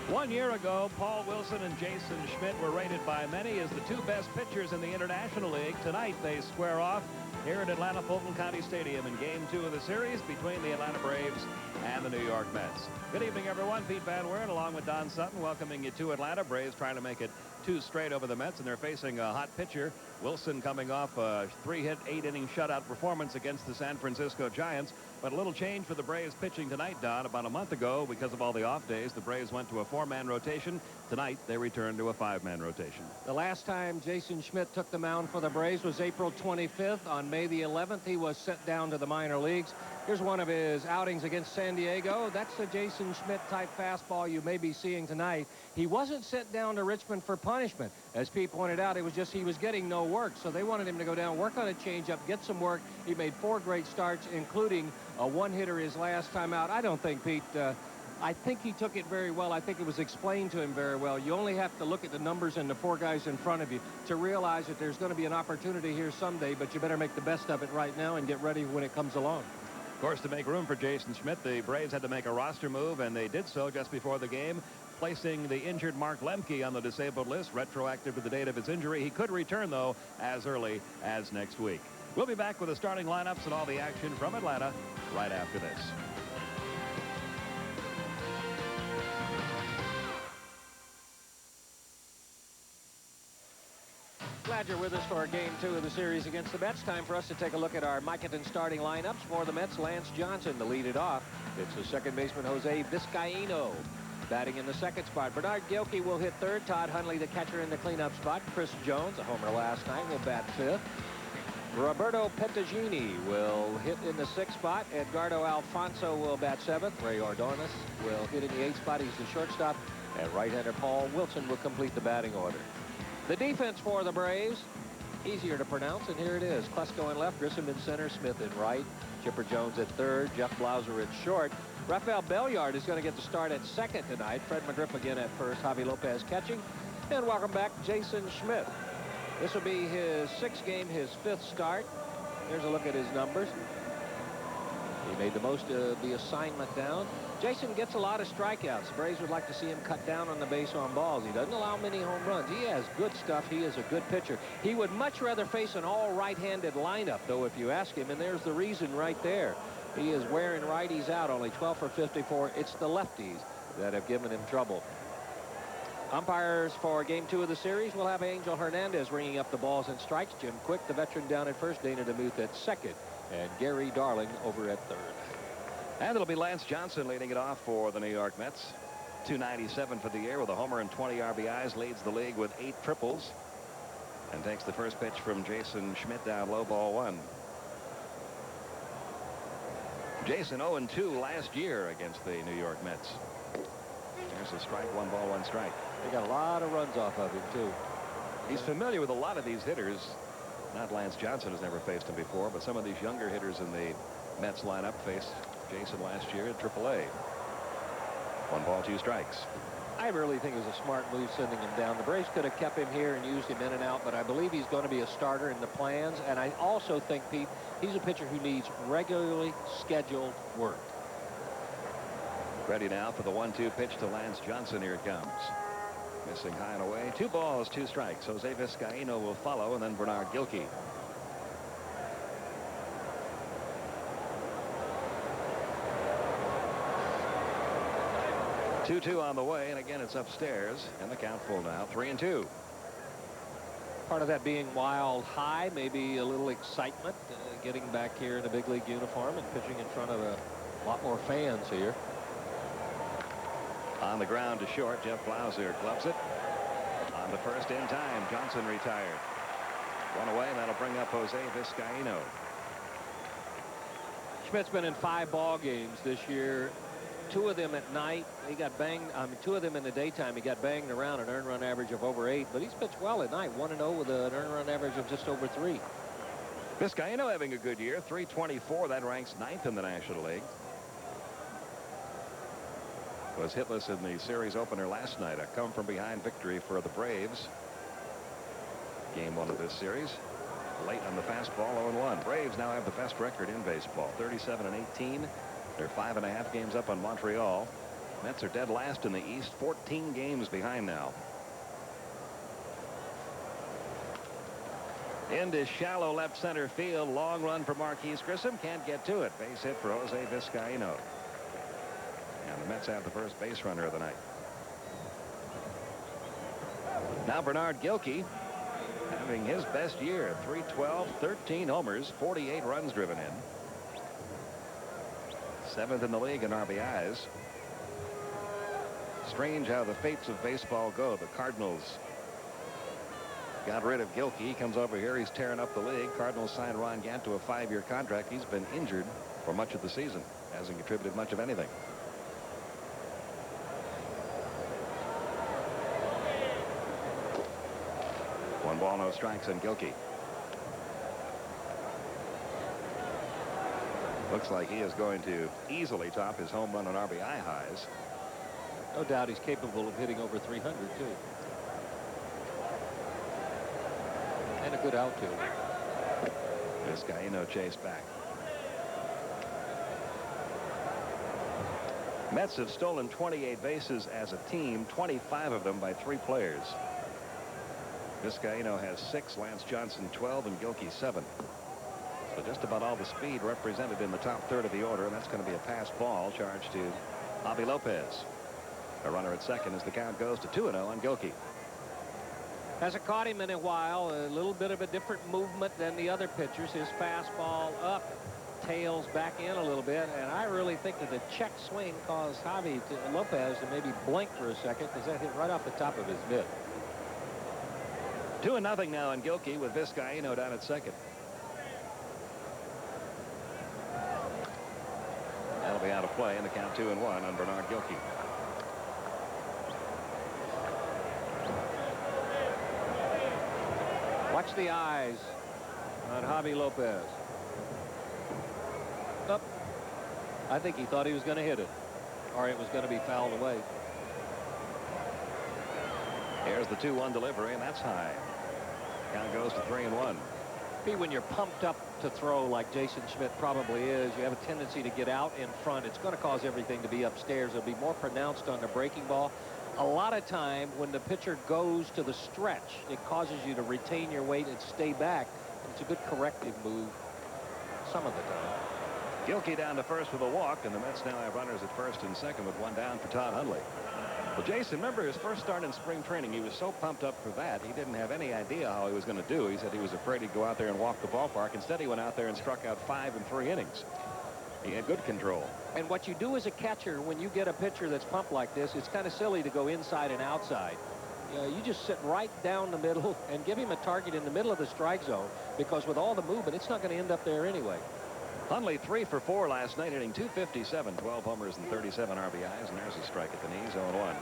1 year ago, Paul Wilson and Jason Schmidt were rated by many as the two best pitchers in the International League. Tonight, they square off here at Atlanta Fulton-County Stadium in Game 2 of the series between the Atlanta Braves and the New York Mets. Good evening, everyone. Pete Van Wert along with Don Sutton welcoming you to Atlanta. Braves trying to make it 2 straight over the Mets, and they're facing a hot pitcher. Wilson coming off a 3-hit, 8-inning shutout performance against the San Francisco Giants. But a little change for the Braves pitching tonight, Don. About a month ago, because of all the off days, the Braves went to a 4-man rotation. Tonight, they return to a 5-man rotation. The last time Jason Schmidt took the mound for the Braves was April 25th. On May the 11th, he was sent down to the minor leagues. Here's one of his outings against San Diego. That's the Jason Schmidt-type fastball you may be seeing tonight. He wasn't sent down to Richmond for punishment. As Pete pointed out, it was just he was getting no work, so they wanted him to go down, work on a changeup, get some work. He made 4 great starts, including a one-hitter his last time out. I don't think, Pete, I think he took it very well. I think it was explained to him very well. You only have to look at the numbers and the 4 guys in front of you to realize that there's going to be an opportunity here someday, but you better make the best of it right now and get ready when it comes along. Of course, to make room for Jason Schmidt, the Braves had to make a roster move, and they did so just before the game, placing the injured Mark Lemke on the disabled list, retroactive to the date of his injury. He could return, though, as early as next week. We'll be back with the starting lineups and all the action from Atlanta right after this. Glad you're with us for Game 2 of the series against the Mets. Time for us to take a look at our Micaton starting lineups. For the Mets, Lance Johnson to lead it off. It's the second baseman, Jose Vizcaino, batting in the second spot. Bernard Gilkey will hit third. Todd Hundley, the catcher, in the cleanup spot. Chris Jones, a homer last night, will bat fifth. Roberto Pettagini will hit in the 6th spot. Edgardo Alfonso will bat 7th. Ray Ordonez will hit in the 8th spot. He's the shortstop. And right-hander Paul Wilson will complete the batting order. The defense for the Braves, easier to pronounce, and here it is. Klesko in left, Grissom in center, Smith in right, Chipper Jones at third, Jeff Blauser at short. Rafael Belliard is going to get the start at second tonight. Fred McGriff again at first, Javi Lopez catching. And welcome back, Jason Schmidt. This will be his 6th game, his 5th start. Here's a look at his numbers. He made the most of the assignment down. Jason gets a lot of strikeouts. The Braves would like to see him cut down on the base on balls. He doesn't allow many home runs. He has good stuff. He is a good pitcher. He would much rather face an all right-handed lineup, though, if you ask him, and there's the reason right there. He is wearing righties out, only 12 for 54. It's the lefties that have given him trouble. Umpires for Game 2 of the series will have Angel Hernandez ringing up the balls and strikes. Jim Quick, the veteran, down at first. Dana DeMuth at second. And Gary Darling over at third. And it'll be Lance Johnson leading it off for the New York Mets. 297 for the year with a homer and 20 RBIs. Leads the league with 8 triples. And takes the first pitch from Jason Schmidt down low, ball 1. Jason 0-2 last year against the New York Mets. There's a strike, 1 ball, 1 strike. They got a lot of runs off of him, too. He's familiar with a lot of these hitters. Not Lance Johnson has never faced him before, but some of these younger hitters in the Mets lineup faced Jason last year at AAA. 1 ball, 2 strikes. I really think it was a smart move sending him down. The Braves could have kept him here and used him in and out, but I believe he's going to be a starter in the plans. And I also think, Pete, he's a pitcher who needs regularly scheduled work. Ready now for the 1-2 pitch to Lance Johnson. Here it comes. Missing high and away. 2 balls, 2 strikes. Jose Vizcaino will follow, and then Bernard Gilkey. Two on the way, and again it's upstairs, and the count full now. 3-2. Part of that being Wild High, maybe a little excitement, getting back here in a big league uniform and pitching in front of a lot more fans here. On the ground to short, Jeff Blauser gloves it. On to first in time, Johnson retired. 1 away, and that'll bring up Jose Vizcaino. Schmidt's been in 5 ball games this year. 2 of them at night. He got banged. 2 of them in the daytime. He got banged around an earned run average of over 8, but he's pitched well at night. 1-0 with an earned run average of just over 3. Vizcaino having a good year. 324. That ranks 9th in the National League. Was hitless in the series opener last night. A come-from-behind victory for the Braves. Game 1 of this series. Late on the fastball, 0-1. Braves now have the best record in baseball, 37-18. They're 5.5 games up on Montreal. Mets are dead last in the East, 14 games behind now. Into shallow left center field. Long run for Marquise Grissom. Can't get to it. Base hit for Jose Vizcaíno. And the Mets have the first base runner of the night. Now Bernard Gilkey having his best year. 312, 13 homers, 48 runs driven in. 7th in the league in RBIs. Strange how the fates of baseball go. The Cardinals got rid of Gilkey. He comes over here. He's tearing up the league. Cardinals signed Ron Gant to a 5-year contract. He's been injured for much of the season. Hasn't contributed much of anything. One ball, no strikes on Gilkey. Looks like he is going to easily top his home run and RBI highs. No doubt he's capable of hitting over 300 too. And a good outfield. Vizcaíno chased back. Mets have stolen 28 bases as a team, 25 of them by 3 players. Vizcaíno has 6, Lance Johnson 12, and Gilkey 7. So just about all the speed represented in the top third of the order, and that's going to be a pass ball charged to Javi Lopez. A runner at second as the count goes to 2-0 on Gilkey. Hasn't caught him in a while. A little bit of a different movement than the other pitchers. His fastball up, tails back in a little bit, and I really think that the check swing caused Javi Lopez to maybe blink for a second because that hit right off the top of his mitt. 2-0 now on Gilkey with Vizcaíno down at second. That'll be out of play, and the count 2-1 on Bernard Gilkey. Watch the eyes on Javi Lopez. Up. I think he thought he was going to hit it, or it was going to be fouled away. Here's the 2-1 delivery, and that's high. Count goes to 3-1. When you're pumped up to throw like Jason Schmidt probably is, you have a tendency to get out in front. It's going to cause everything to be upstairs. It'll be more pronounced on the breaking ball. A lot of time when the pitcher goes to the stretch, it causes you to retain your weight and stay back. It's a good corrective move some of the time. Gilkey down to first with a walk, and the Mets now have runners at first and second with one down for Todd Hundley. Well, Jason, remember his first start in spring training. He was so pumped up for that, he didn't have any idea how he was going to do. He said he was afraid he'd go out there and walk the ballpark. Instead, he went out there and struck out 5 in 3 innings. He had good control. And what you do as a catcher when you get a pitcher that's pumped like this, it's kind of silly to go inside and outside. You just sit right down the middle and give him a target in the middle of the strike zone, because with all the movement, it's not going to end up there anyway. Hundley 3 for 4 last night, hitting .257, 12 homers and 37 RBIs, and there's a strike at the knees, 0-1.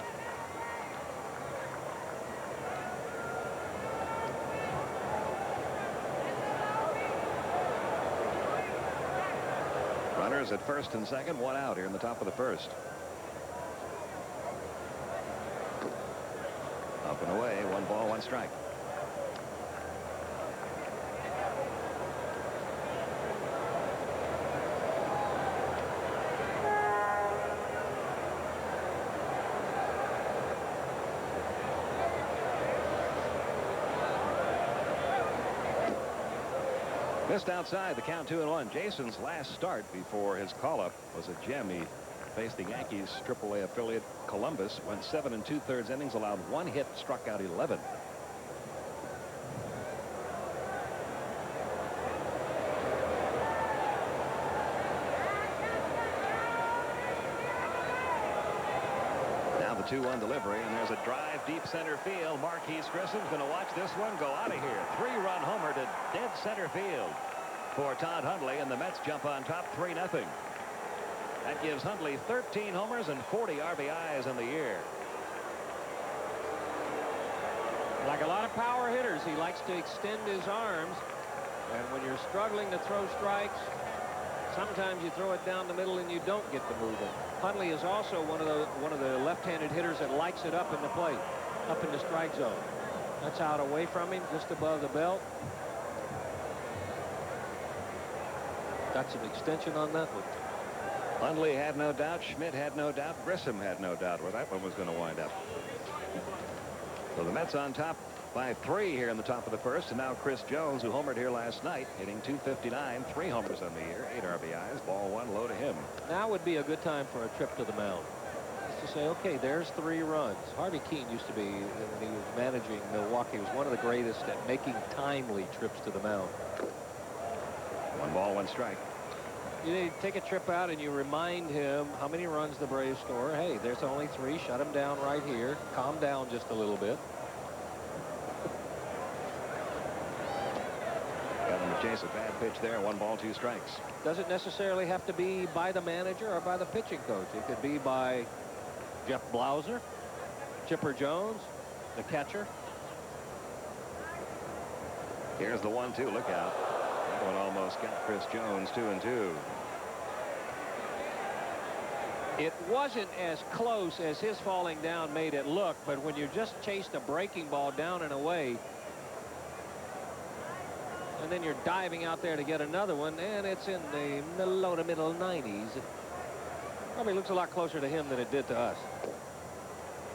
Runners at first and second, 1 out here in the top of the first. Up and away, 1 ball, 1 strike. Missed outside, the count 2-1. Jason's last start before his call-up was a gem. He faced the Yankees AAA affiliate Columbus, went 7 2/3 innings, allowed 1 hit, struck out 11. Now the 2-1 delivery, and there's a drive deep center field. Marquise Grissom's going to watch this one go out of here. 3-run homer to dead center field for Todd Hundley, and the Mets jump on top 3-0. That gives Hundley 13 homers and 40 RBIs in the year. Like a lot of power hitters, he likes to extend his arms, and when you're struggling to throw strikes, sometimes you throw it down the middle and you don't get the movement. Hundley is also one of the left-handed hitters that likes it up in the plate, up in the strike zone. That's out away from him, just above the belt. Got some extension on that one. Hundley had no doubt. Schmidt had no doubt. Grissom had no doubt where that one was going to wind up. So the Mets on top by 3 here in the top of the first. And now Chris Jones, who homered here last night, hitting .259, 3 homers on the year, 8 RBIs, ball 1 low to him. Now would be a good time for a trip to the mound. Just to say, okay, there's 3 runs. Harvey Keene used to be, when he was managing Milwaukee, was one of the greatest at making timely trips to the mound. 1 ball, 1 strike. You take a trip out and you remind him how many runs the Braves score. Hey, there's only 3. Shut him down right here. Calm down just a little bit. Got him to chase a bad pitch there. 1 ball, 2 strikes. Doesn't necessarily have to be by the manager or by the pitching coach. It could be by Jeff Blauser, Chipper Jones, the catcher. Here's the 1-2. Look out. That one almost got Chris Jones. 2-2. It wasn't as close as his falling down made it look, but when you just chased a breaking ball down and away, and then you're diving out there to get another one, and it's in the low to middle 90s. Probably looks a lot closer to him than it did to us.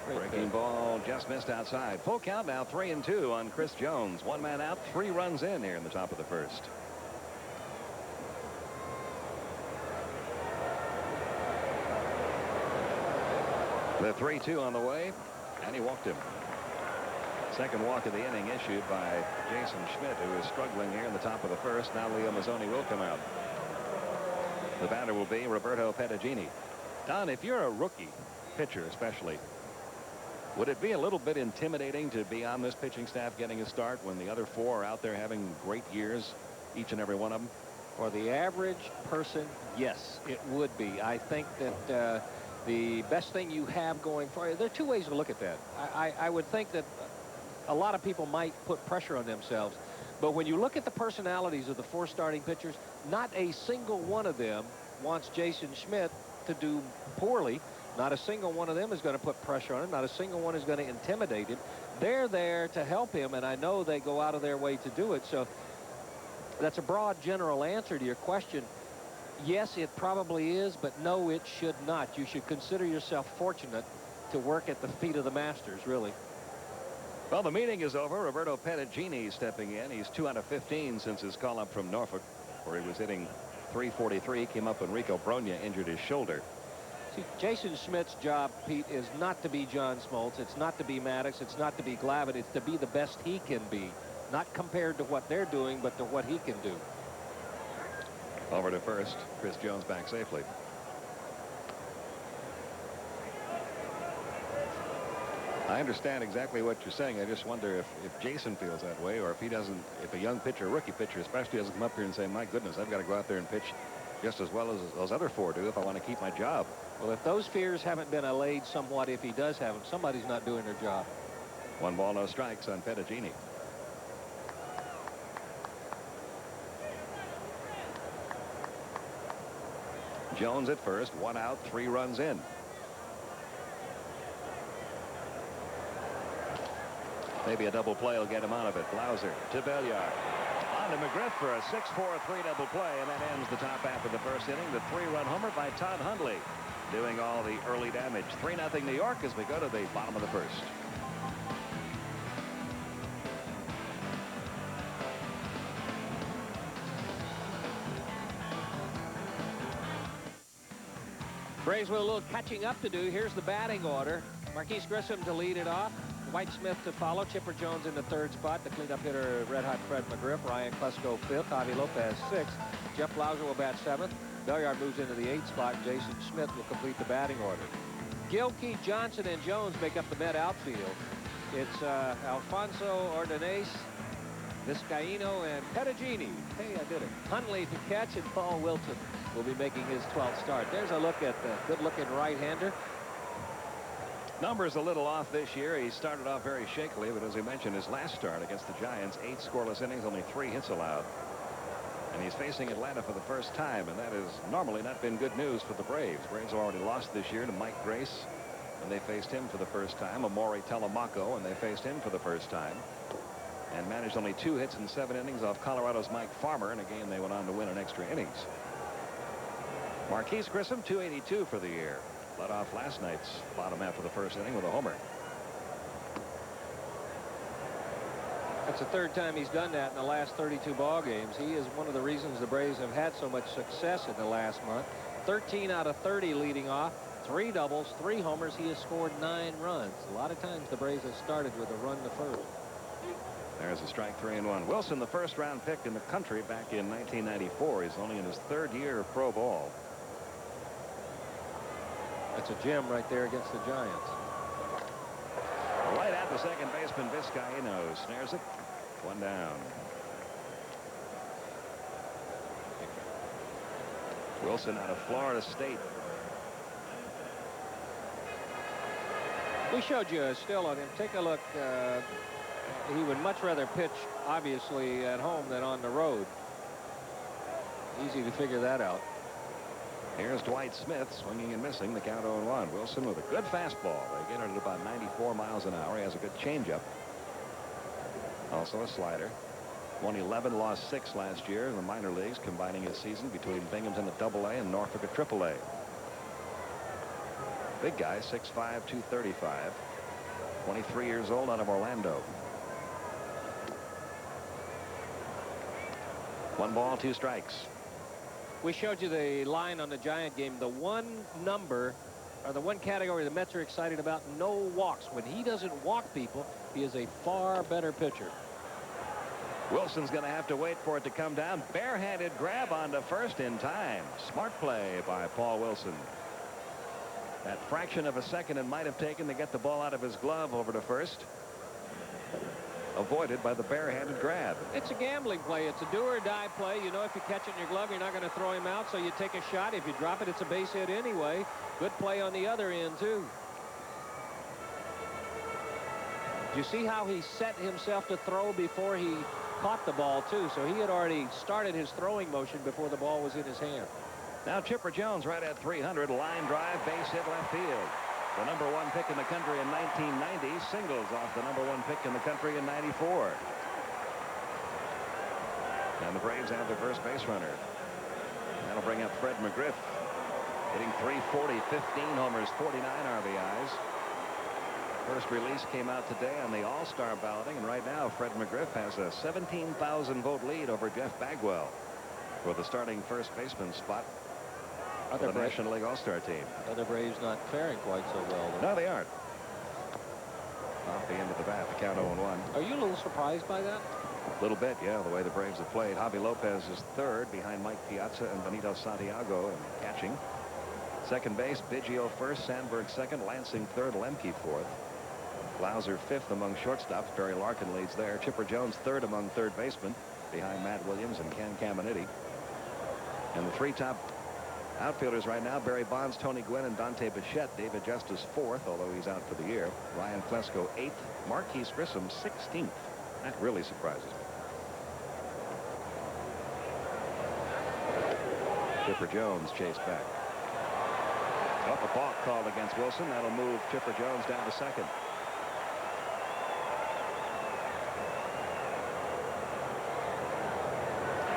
Breaking ball just missed outside. Full count now, 3-2 on Chris Jones. 1 man out, 3 runs in here in the top of the first. The 3-2 on the way, and he walked him. Second walk of the inning issued by Jason Schmidt, who is struggling here in the top of the first. Now Leo Mazzoni will come out. The batter will be Roberto Pettigini. Don, if you're a rookie pitcher especially, would it be a little bit intimidating to be on this pitching staff getting a start when the other 4 are out there having great years, each and every one of them? For the average person, yes, it would be. I think that the best thing you have going for you, there are 2 ways to look at that. I would think that a lot of people might put pressure on themselves, but when you look at the personalities of the 4 starting pitchers, not a single one of them wants Jason Schmidt to do poorly. Not a single one of them is going to put pressure on him. Not a single one is going to intimidate him. They're there to help him, and I know they go out of their way to do it. So that's a broad general answer to your question. Yes, it probably is, but no, it should not. You should consider yourself fortunate to work at the feet of the masters, really. Well, the meeting is over. Roberto Pettigini stepping in. He's 2 out of 15 since his call-up from Norfolk, where he was hitting .343. Came up when Rico Brogna injured his shoulder. See, Jason Schmidt's job, Pete, is not to be John Smoltz. It's not to be Maddox. It's not to be Glavine. It's to be the best he can be. Not compared to what they're doing, but to what he can do. Over to first. Chris Jones back safely. I understand exactly what you're saying. I just wonder if Jason feels that way, or if he doesn't, if a young pitcher, a rookie pitcher especially, doesn't come up here and say, my goodness, I've got to go out there and pitch just as well as those other 4 do if I want to keep my job. Well, if those fears haven't been allayed somewhat, if he does have them, somebody's not doing their job. 1 ball, no strikes on Pettigini. Jones at first, 1 out, 3 runs in. Maybe a double play will get him out of it. Blauser to Belliard. On to McGriff for a 6-4-3 double play, and that ends the top half of the first inning. The 3-run homer by Todd Hundley, doing all the early damage. 3-0 New York as we go to the bottom of the first. Braves with a little catching up to do. Here's the batting order. Marquise Grissom to lead it off. White Smith to follow. Chipper Jones in the 3rd spot. The cleanup hitter, Red Hot Fred McGriff. Ryan Klesko 5th. Javi Lopez 6th. Jeff Blauser will bat 7th. Belliard moves into the 8th spot. Jason Schmidt will complete the batting order. Gilkey, Johnson, and Jones make up the Met outfield. It's Alfonso Ordonez, Vizcaino, and Pettigini. Hey, I did it. Hundley to catch, and Paul Wilson will be making his 12th start. There's a look at the good-looking right-hander. Numbers a little off this year. He started off very shakily, but as we mentioned, his last start against the Giants, 8 scoreless innings, only 3 hits allowed. And he's facing Atlanta for the first time, and that has normally not been good news for the Braves. Braves have already lost this year to Mike Grace, and they faced him for the first time. Amore Telemaco, and they faced him for the first time. And managed only 2 hits in 7 innings off Colorado's Mike Farmer in a game they went on to win in extra innings. Marquise Grissom, 282 for the year. Led off last night's bottom half of the first inning with a homer. That's the third time he's done that in the last 32 ball games. He is one of the reasons the Braves have had so much success in the last month. 13 out of 30 leading off. 3 doubles, 3 homers. He has scored 9 runs. A lot of times the Braves have started with a run to first. There's a strike, 3-1. Wilson, the first-round pick in the country back in 1994. He's only in his 3rd year of pro ball. That's a gem right there against the Giants. Right at the second baseman, Vizcaíno snares it. 1 down. Wilson out of Florida State. We showed you a still on him. Take a look. He would much rather pitch, obviously, at home than on the road. Easy to figure that out. Here's Dwight Smith swinging and missing. The count 0-1. Wilson with a good fastball. They get it at about 94 miles an hour. He has a good changeup. Also a slider. Won 11, lost 6 last year in the minor leagues, combining his season between Binghamton at AA and Norfolk at AAA. Big guy, 6'5", 235. 23 years old, out of Orlando. 1 ball, 2 strikes. We showed you the line on the Giant game. The one number, or the one category the Mets are excited about, no walks. When he doesn't walk people, he is a far better pitcher. Wilson's going to have to wait for it to come down. Barehanded grab onto first in time. Smart play by Paul Wilson. That fraction of a second it might have taken to get the ball out of his glove over to first. Avoided by the barehanded grab. It's a gambling play. It's a do or die play. You know, if you catch it in your glove, you're not going to throw him out, so you take a shot. If you drop it, it's a base hit anyway. Good play on the other end, too. Did you see how he set himself to throw before he caught the ball, too? So he had already started his throwing motion before the ball was in his hand. Now Chipper Jones right at 300. Line drive, base hit left field. The number 1 pick in the country in 1990 singles off the number 1 pick in the country in 94. And the Braves have their first base runner. That'll bring up Fred McGriff, hitting .340, 15 homers, 49 RBIs. First release came out today on the All-Star balloting, and right now Fred McGriff has a 17,000 vote lead over Jeff Bagwell for the starting first baseman spot for the National League All-Star team. Other Braves not faring quite so well, though. No, they aren't. Off the end of the bat, the count 0-1. Are you a little surprised by that? A little bit, yeah, the way the Braves have played. Javi Lopez is 3rd behind Mike Piazza and Benito Santiago in catching. Second base, Biggio 1st, Sandberg 2nd, Lansing 3rd, Lemke 4th. Lauser 5th among shortstops. Barry Larkin leads there. Chipper Jones 3rd among third basemen behind Matt Williams and Ken Caminiti. And the 3 top outfielders right now, Barry Bonds, Tony Gwynn, and Dante Bichette. David Justice 4th, although he's out for the year. Ryan Klesko 8th. Marquise Grissom 16th. That really surprises me. Chipper Jones chased back. Up a balk called against Wilson. That'll move Chipper Jones down to 2nd.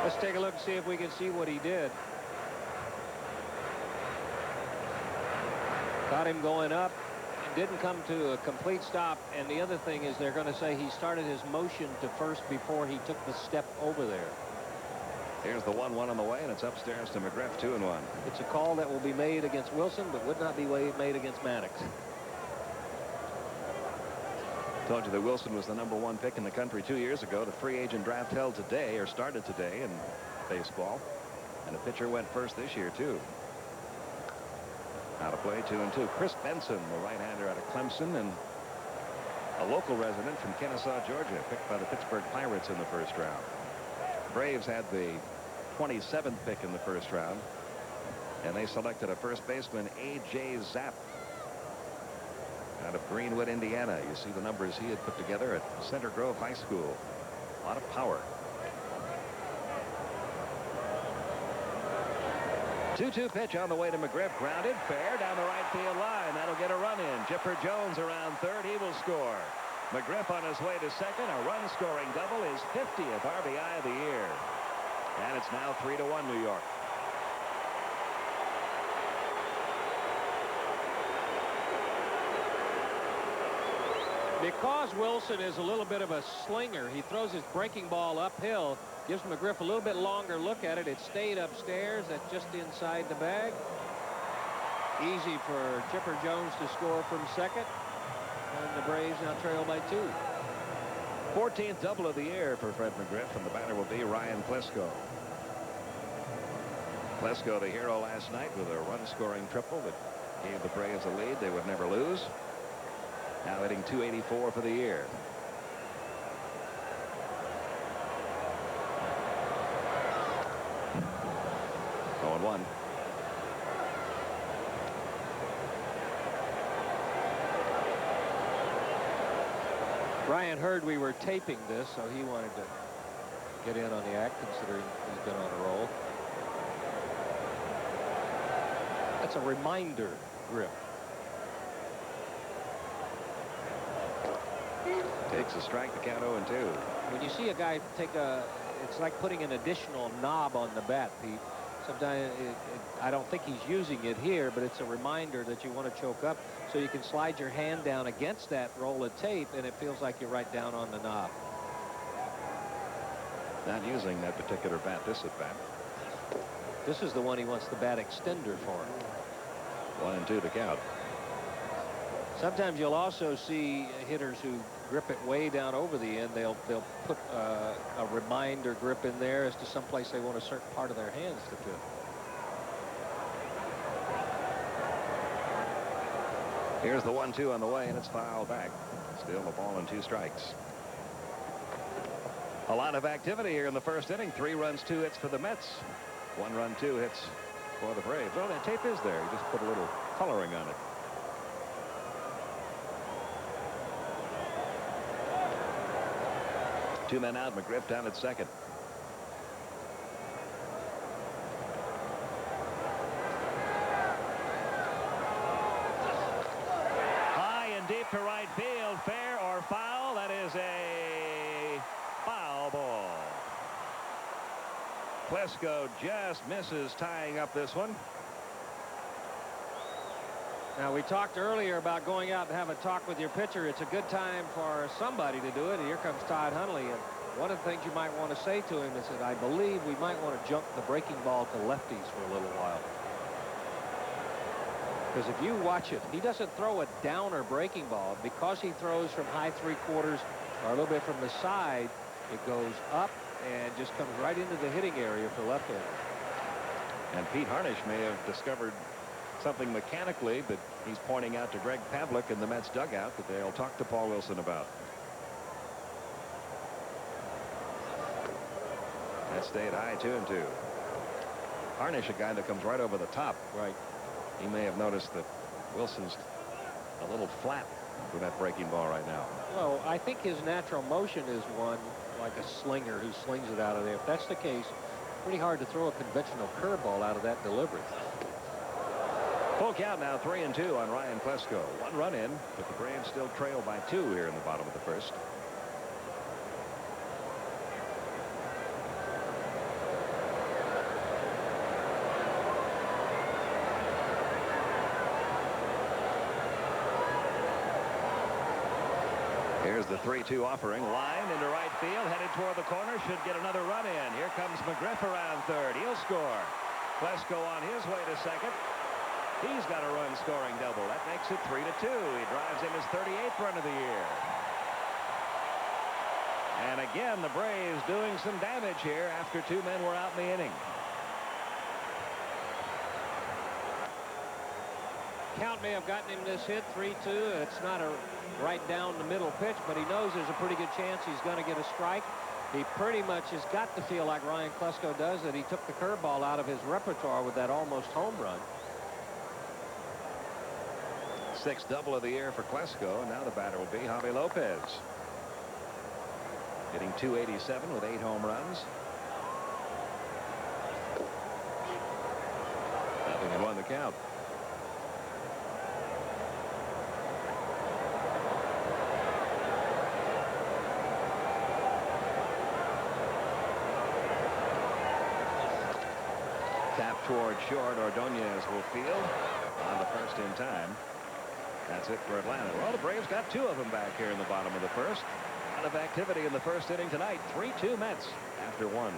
Let's take a look and see if we can see what he did. Got him going up. Didn't come to a complete stop. And the other thing is they're going to say he started his motion to first before he took the step over there. Here's the 1-1 on the way, and it's upstairs to McGriff, 2-1. It's a call that will be made against Wilson, but would not be made against Maddox. Told you that Wilson was the number 1 pick in the country 2 years ago. The free agent draft held today, or started today, in baseball. And a pitcher went first this year, too. Out of play, 2-2. Chris Benson, the right-hander out of Clemson, and a local resident from Kennesaw, Georgia, picked by the Pittsburgh Pirates in the first round. Braves had the 27th pick in the first round, and they selected a first baseman, A.J. Zapp, out of Greenwood, Indiana. You see the numbers he had put together at Center Grove High School. A lot of power. 2-2 pitch on the way to McGriff. Grounded fair down the right field line. That'll get a run in. Chipper Jones around 3rd. He will score. McGriff on his way to 2nd. A run scoring double, his 50th RBI of the year. And it's now 3-1 New York. Because Wilson is a little bit of a slinger, he throws his breaking ball uphill, gives McGriff a little bit longer look at it. It stayed upstairs. That's just inside the bag. Easy for Chipper Jones to score from second. And the Braves now trail by 2. 14th double of the year for Fred McGriff, and the batter will be Ryan Klesko. Klesko, the hero last night with a run-scoring triple that gave the Braves a lead they would never lose. Now hitting .284 for the year. Oh, and 1. Ryan heard we were taping this, so he wanted to get in on the act, considering he's been on a roll. That's a reminder grip. Takes a strike, the count 0-2. When you see a guy take a, it's like putting an additional knob on the bat, Pete. Sometimes I don't think he's using it here, but it's a reminder that you want to choke up so you can slide your hand down against that roll of tape, and it feels like you're right down on the knob. Not using that particular bat this at bat. This is the one he wants the bat extender for. 1-2 to count. Sometimes you'll also see hitters who grip it way down over the end. They'll put a reminder grip in there as to someplace they want a certain part of their hands to fit. Here's the 1-2 on the way, and it's fouled back. Still a ball and 2 strikes. A lot of activity here in the first inning. 3 runs, 2 hits for the Mets. 1 run, 2 hits for the Braves. Oh, that tape is there. You just put a little coloring on it. Two men out. McGriff down at second. High and deep to right field. Fair or foul? That is a foul ball. Klesko just misses tying up this one. Now, we talked earlier about going out and have a talk with your pitcher. It's a good time for somebody to do it. And here comes Todd Hundley. And one of the things you might want to say to him is that I believe we might want to jump the breaking ball to lefties for a little while. Because if you watch it, he doesn't throw a downer breaking ball. Because he throws from high 3/4 or a little bit from the side, it goes up and just comes right into the hitting area for left-handers. And Pete Harnish may have discovered something mechanically that he's pointing out to Greg Pavlik in the Mets dugout that they'll talk to Paul Wilson about. That stayed high, 2-2. Harnish, a guy that comes right over the top. Right. He may have noticed that Wilson's a little flat with that breaking ball right now. Well, I think his natural motion is one like a slinger who slings it out of there. If that's the case, pretty hard to throw a conventional curveball out of that delivery. Full count now, 3-2 on Ryan Klesko. 1 run in, but the Braves still trail by 2 here in the bottom of the first. Here's the 3-2 offering. Line into right field, headed toward the corner, should get another run in. Here comes McGriff around third. He'll score. Klesko on his way to second. He's got a run scoring double. That makes it 3-2. He drives in his 38th run of the year. And again, the Braves doing some damage here after 2 men were out in the inning. Count may have gotten him this hit, 3-2. It's not a right down the middle pitch, but he knows there's a pretty good chance he's going to get a strike. He pretty much has got to feel like Ryan Klesko does, that he took the curveball out of his repertoire with that almost home run. 6th double of the year for Klesko, and now the batter will be Javi Lopez. Hitting .287 with 8 home runs. 0-1 the count. Tap toward short. Ordonez will field on the first in time. That's it for Atlanta. Well, the Braves got 2 of them back here in the bottom of the first. A lot of activity in the first inning tonight. 3-2 Mets after 1.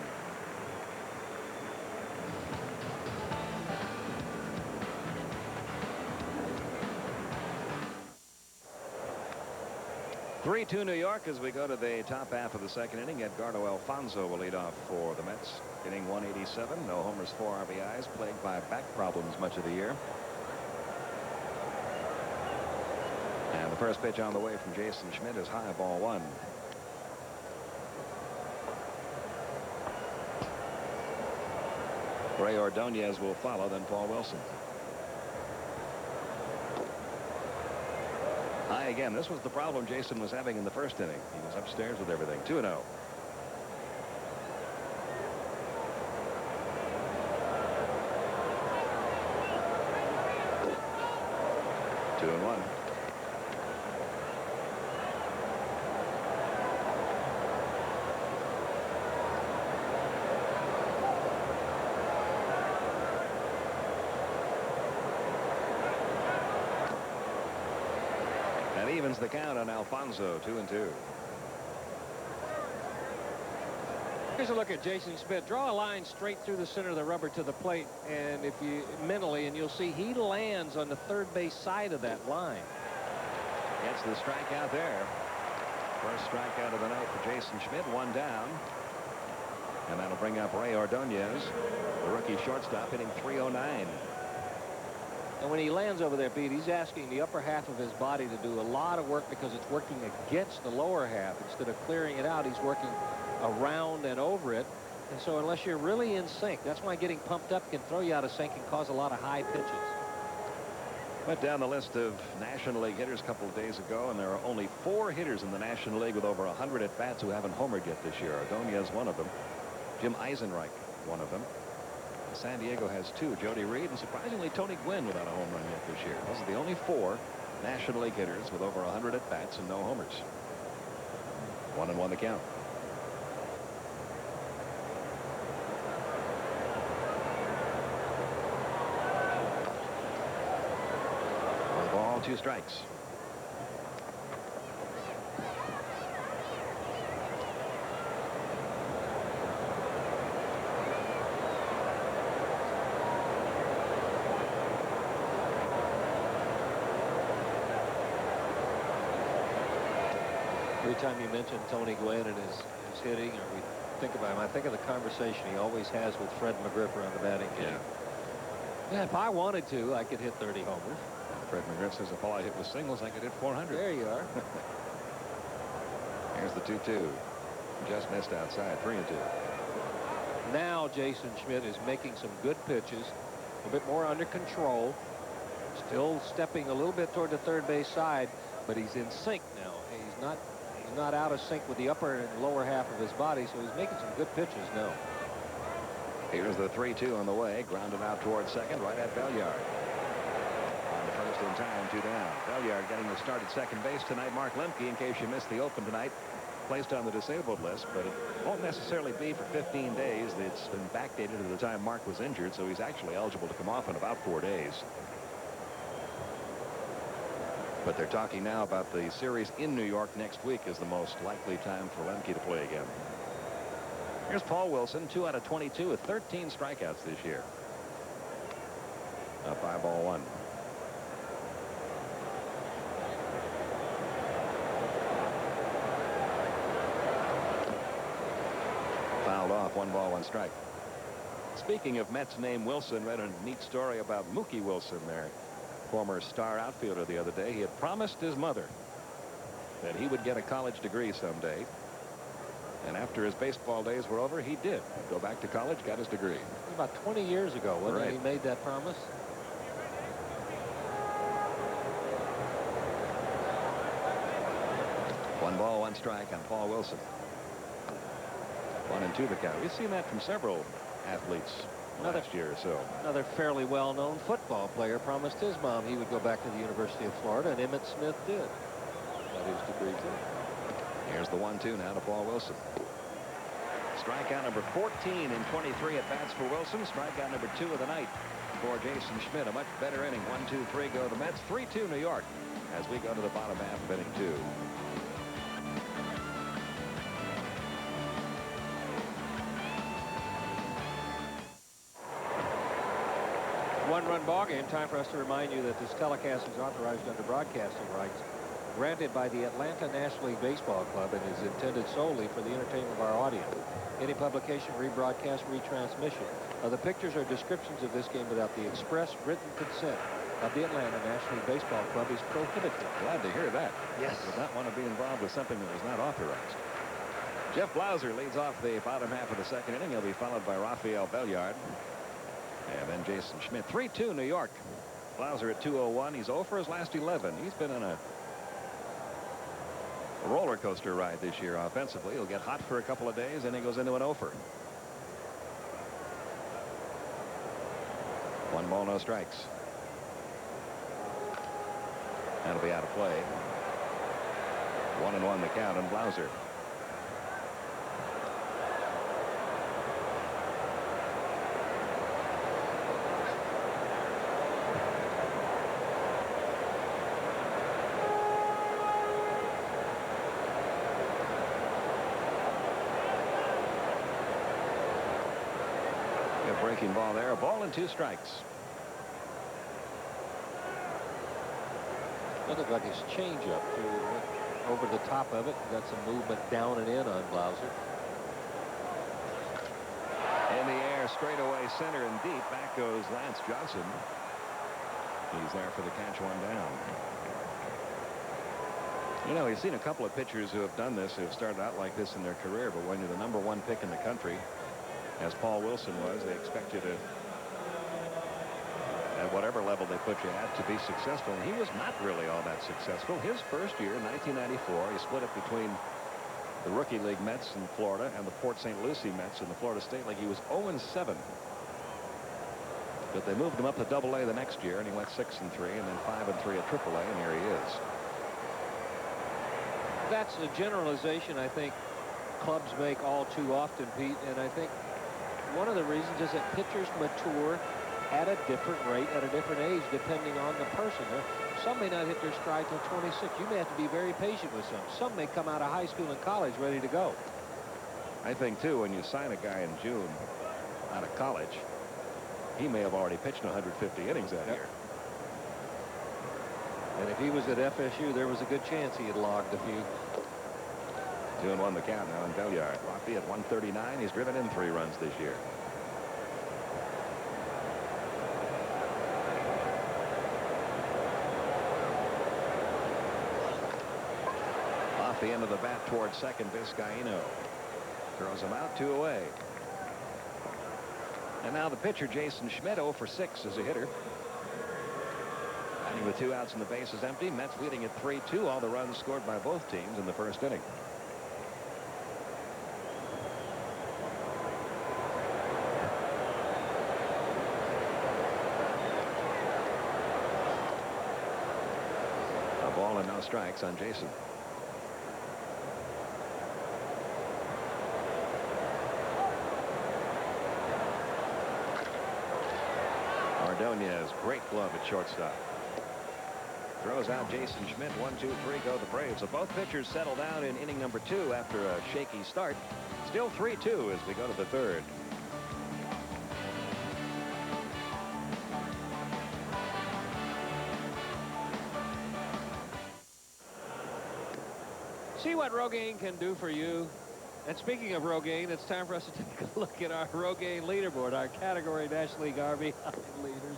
Three-2 New York as we go to the top half of the second inning. Edgardo Alfonzo will lead off for the Mets. Inning 187. No homers, 4 RBIs. Plagued by back problems much of the year. And the first pitch on the way from Jason Schmidt is high, ball 1. Ray Ordonez will follow, then Paul Wilson. High again. This was the problem Jason was having in the first inning. He was upstairs with everything. 2-0. Two and one. That evens the count on Alfonzo. 2-2. Here's a look at Jason Schmidt. Draw a line straight through the center of the rubber to the plate, and if you mentally, and you'll see he lands on the third base side of that line. Gets the strikeout there. First strikeout of the night for Jason Schmidt. 1 down. And that'll bring up Ray Ordonez, the rookie shortstop, hitting .309. And when he lands over there, Pete, he's asking the upper half of his body to do a lot of work because it's working against the lower half. Instead of clearing it out, he's working around and over it. And so unless you're really in sync, that's why getting pumped up can throw you out of sync and cause a lot of high pitches. Went down the list of National League hitters a couple of days ago, and there are only 4 hitters in the National League with over 100 at-bats who haven't homered yet this year. Ordonez one of them. Jim Eisenreich one of them. San Diego has 2, Jody Reed, and surprisingly Tony Gwynn without a home run yet this year. Those are the only 4 National League hitters with over 100 at-bats and no homers. 1-1 the count. One ball, 2 strikes. Every time you mention Tony Gwynn and his hitting, or we think about him, I think of the conversation he always has with Fred McGriff around the batting game. Yeah, if I wanted to, I could hit 30 homers. Fred McGriff says if all I hit was singles, I could hit 400. There you are. Here's the 2-2. Just missed outside. 3-2. Now Jason Schmidt is making some good pitches, a bit more under control, still stepping a little bit toward the third base side, but he's in sync now. He's not out of sync with the upper and lower half of his body, so he's making some good pitches now. Here's the 3-2 on the way. Grounded out towards second, right at Belliard. On the first in time, 2 down. Belliard getting the start at second base tonight. Mark Lemke, in case you missed the open tonight, placed on the disabled list, but it won't necessarily be for 15 days. It's been backdated to the time Mark was injured, so he's actually eligible to come off in about 4 days. But they're talking now about the series in New York next week is the most likely time for Lemke to play again. Here's Paul Wilson, 2 out of 22 with 13 strikeouts this year. Up 5-1. Fouled off, 1-1 strike. Speaking of Mets name Wilson, read a neat story about Mookie Wilson there. Former star outfielder the other day. He had promised his mother that he would get a college degree someday. And after his baseball days were over, he did go back to college, got his degree. About 20 years ago, when he made that promise. One ball, 1 strike on Paul Wilson. 1-2 the count. We've seen that from several athletes last year or so. Another fairly well-known football player promised his mom he would go back to the University of Florida, and Emmitt Smith did. Got his degree too. Here's the 1-2 now to Paul Wilson. Strikeout number 14 in 23 at bats for Wilson. Strikeout number 2 of the night for Jason Schmidt. A much better inning. 1-2-3 go the Mets. 3-2 New York. as we go to the bottom half of inning 2. One-run ball game. Time for us to remind you that this telecast is authorized under broadcasting rights granted by the Atlanta National League Baseball Club and is intended solely for the entertainment of our audience. Any publication, rebroadcast, retransmission of the pictures or descriptions of this game without the express written consent of the Atlanta National League Baseball Club is prohibited. Glad to hear that. Yes. Would not want to be involved with something that was not authorized. Jeff Blauser leads off the bottom half of the second inning. He'll be followed by Rafael Belliard. And then Jason Schmidt. 3-2 New York. Blauser at 201. He's 0 for his last 11. He's been in a roller coaster ride this year offensively. He'll get hot for a couple of days, and he goes into an 0 for. 1 ball, no strikes. That'll be out of play. 1-1 the count on Blauser. Breaking ball there. A ball and 2 strikes. That looked like his changeup over the top of it. Got some movement down and in on Blauser. In the air, straight away, center and deep. Back goes Lance Johnson. He's there for the catch, 1 down. You know, he's seen a couple of pitchers who have done this, who have started out like this in their career, but when you're the #1 pick in the country, as Paul Wilson was, they expect you to, at whatever level they put you at, to be successful. And he was not really all that successful. His first year, 1994, he split up between the Rookie League Mets in Florida and the Port St. Lucie Mets in the Florida State League. He was 0-7. But they moved him up to AA the next year, and he went 6-3, and then 5-3 at AAA, and here he is. That's a generalization I think clubs make all too often, Pete, and I think one of the reasons is that pitchers mature at a different rate at a different age depending on the person. Some may not hit their stride till 26. You may have to be very patient with some. Some may come out of high school and college ready to go. I think, too, when you sign a guy in June out of college, he may have already pitched 150 innings that year. And if he was at FSU, there was a good chance he had logged a few. 2-1 the count now on Belliard. Rocky at 139. He's driven in 3 runs this year. Off the end of the bat towards second, Vizcaino throws him out, 2 away. And now the pitcher, Jason Schmidt, 0 for 6 as a hitter. Batting with 2 outs and the base is empty. Mets leading at 3-2. All the runs scored by both teams in the first inning. A ball and no strikes on Jason. Ordonez, great glove at shortstop. Throws out Jason Schmidt. 1-2-3 go the Braves. So both pitchers settle down in inning number 2 after a shaky start. Still 3-2 as we go to the 3rd. See what Rogaine can do for you. And speaking of Rogaine, it's time for us to take a look at our Rogaine leaderboard, our category National League RBI leaders.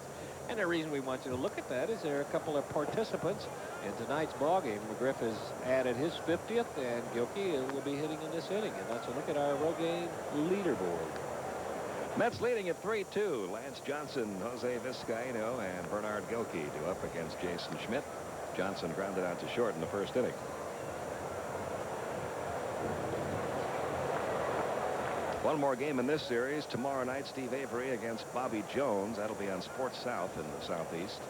And the reason we want you to look at that is there are a couple of participants in tonight's ball game. McGriff has added his 50th, and Gilkey will be hitting in this inning. And that's a look at our Rogaine leaderboard. Mets leading at 3-2. Lance Johnson, Jose Vizcaino, and Bernard Gilkey do up against Jason Schmidt. Johnson grounded out to short in the first inning. One more game in this series. Tomorrow night, Steve Avery against Bobby Jones. That'll be on Sports South in the Southeast.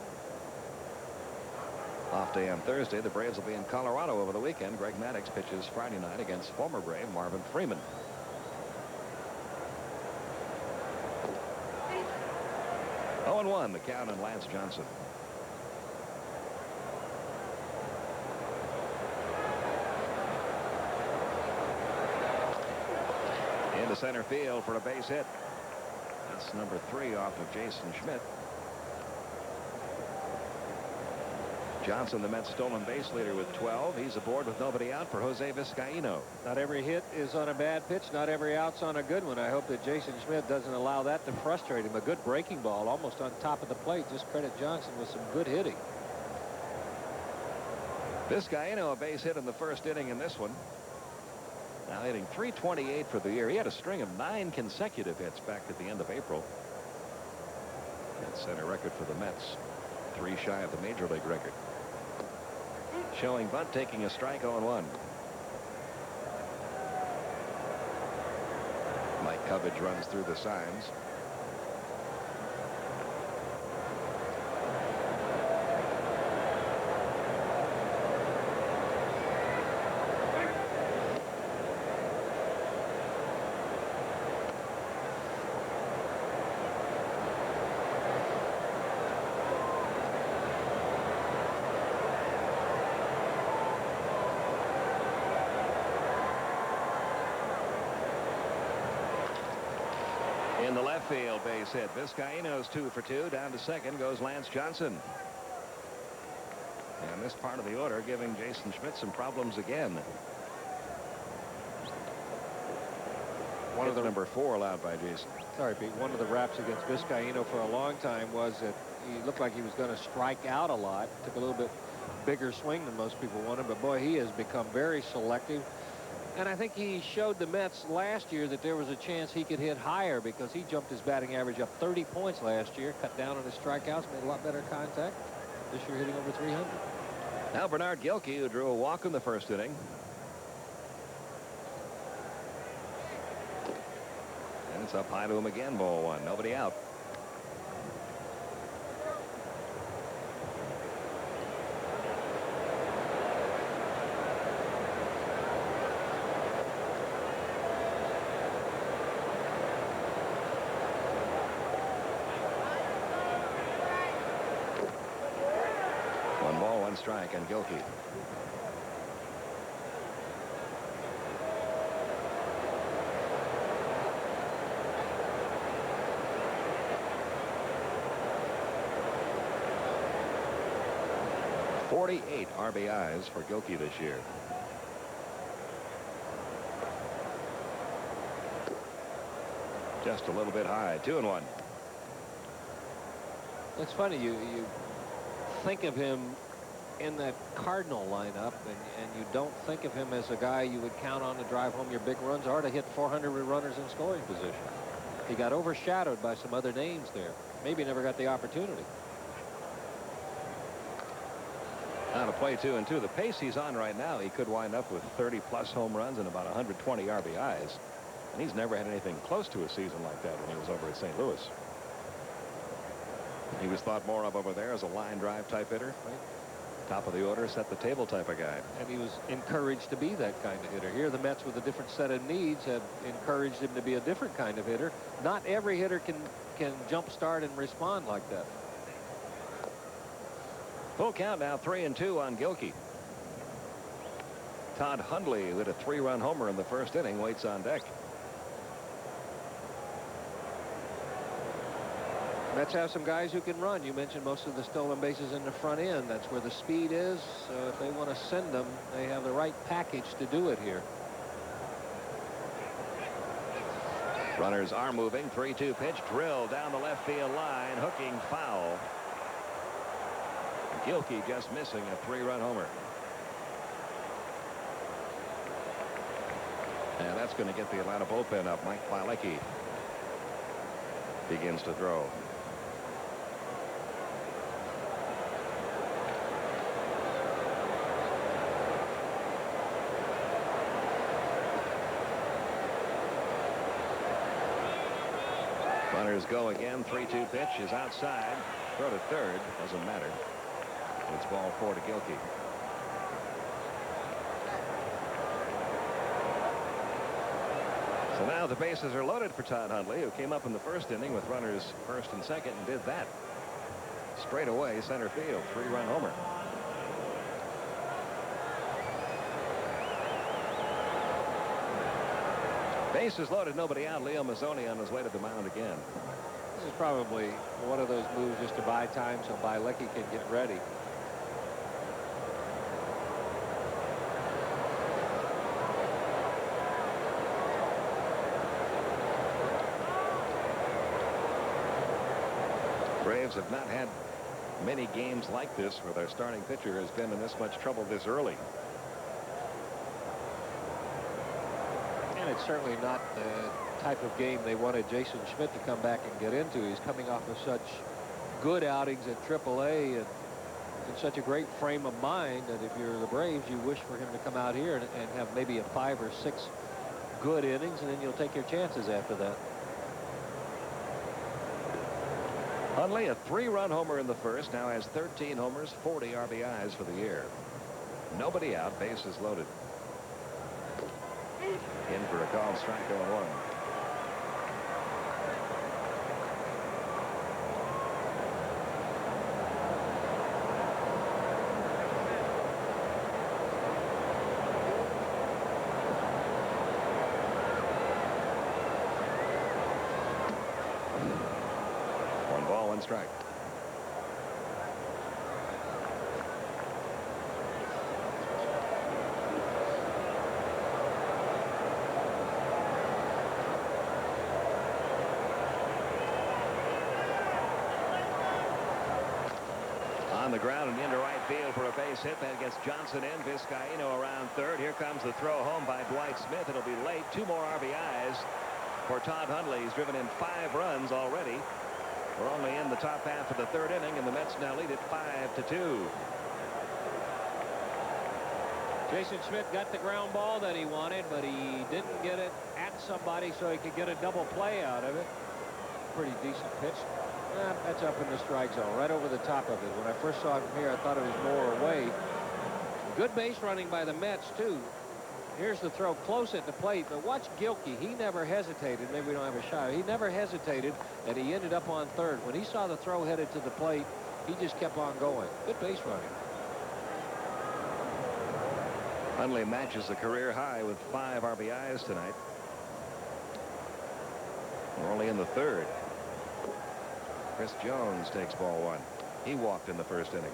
Off day on Thursday. The Braves will be in Colorado over the weekend. Greg Maddux pitches Friday night against former Brave Marvin Freeman. Oh, 0-1 the count on Lance Johnson. to center field for a base hit. That's number 3 off of Jason Schmidt. Johnson, the Mets stolen base leader, with 12. He's aboard with nobody out for Jose Vizcaino. Not every hit is on a bad pitch. Not every out's on a good one. I hope that Jason Schmidt doesn't allow that to frustrate him. A good breaking ball almost on top of the plate. Just credit Johnson with some good hitting. Vizcaino, a base hit in the first inning in this one. Now hitting .328 for the year. He had a string of 9 consecutive hits back at the end of April. That's center record for the Mets. 3 shy of the major league record. Showing bunt, taking a strike, 0-1. Mike Covage runs through the signs. In the left field base hit. Vizcaino's 2 for 2. Down to second goes Lance Johnson. And this part of the order giving Jason Schmidt some problems again. One of the number 4 allowed by Jason. Sorry, Pete. One of the raps against Vizcaino for a long time was that he looked like he was going to strike out a lot. Took a little bit bigger swing than most people wanted, but boy, he has become very selective. And I think he showed the Mets last year that there was a chance he could hit higher, because he jumped his batting average up 30 points last year, cut down on his strikeouts, made a lot better contact. This year hitting over 300. Now Bernard Gilkey, who drew a walk in the first inning. And it's up high to him again, ball 1. Nobody out. Strike and Gilkey. .48 RBIs for Gilkey this year. Just a little bit high. 2-1. It's funny, you think of him in that Cardinal lineup, and you don't think of him as a guy you would count on to drive home your big runs or to hit 400 runners in scoring position. He got overshadowed by some other names there. Maybe never got the opportunity. Now to play 2-2. The pace he's on right now, he could wind up with 30+ home runs and about 120 RBIs. And he's never had anything close to a season like that when he was over at St. Louis. He was thought more of over there as a line drive type hitter. Right? Top of the order, set the table type of guy. And he was encouraged to be that kind of hitter. Here the Mets, with a different set of needs, have encouraged him to be a different kind of hitter. Not every hitter can jump start and respond like that. Full count now, 3-2 on Gilkey. Todd Hundley, who hit a 3-run homer in the first inning, waits on deck. Mets have some guys who can run. You mentioned most of the stolen bases in the front end. That's where the speed is. So if they want to send them, they have the right package to do it here. Runners are moving. 3-2 pitch, drilled down the left field line, hooking foul. Gilkey just missing a 3-run homer. And that's going to get the Atlanta bullpen up. Mike Pilecki begins to throw. Runners go again. 3-2 pitch is outside. Throw to third. Doesn't matter. It's ball 4 to Gilkey. So now the bases are loaded for Todd Hundley, who came up in the first inning with runners first and second and did that straight away. Center field, 3-run homer. Bases loaded, nobody out. Leo Mazzoni on his way to the mound again. This is probably one of those moves just to buy time so Bilecki can get ready. Braves have not had many games like this where their starting pitcher has been in this much trouble this early. And it's certainly not the type of game they wanted Jason Schmidt to come back and get into. He's coming off of such good outings at AAA and in such a great frame of mind that if you're the Braves, you wish for him to come out here and have maybe a 5 or 6 good innings, and then you'll take your chances after that. Hundley, a 3-run homer in the first, now has 13 homers, 40 RBIs for the year. Nobody out, bases loaded. In for a called strike 0-1. Strike. On the ground and into right field for a base hit. That gets Johnson in. Vizcaíno around third. Here comes the throw home by Dwight Smith. It'll be late. 2 more RBIs for Todd Hundley. He's driven in 5 runs already. We're only in the top half of the 3rd inning, and the Mets now lead it 5-2. Jason Schmidt got the ground ball that he wanted, but he didn't get it at somebody so he could get a double play out of it. Pretty decent pitch. That's up in the strike zone, right over the top of it. When I first saw it from here, I thought it was more away. Good base running by the Mets, too. Here's the throw close at the plate, but watch Gilkey. He never hesitated. Maybe we don't have a shot. He never hesitated, and he ended up on third. When he saw the throw headed to the plate, he just kept on going. Good base running. Hundley matches the career high with 5 RBIs tonight. We're only in the 3rd. Chris Jones takes ball 1. He walked in the first inning.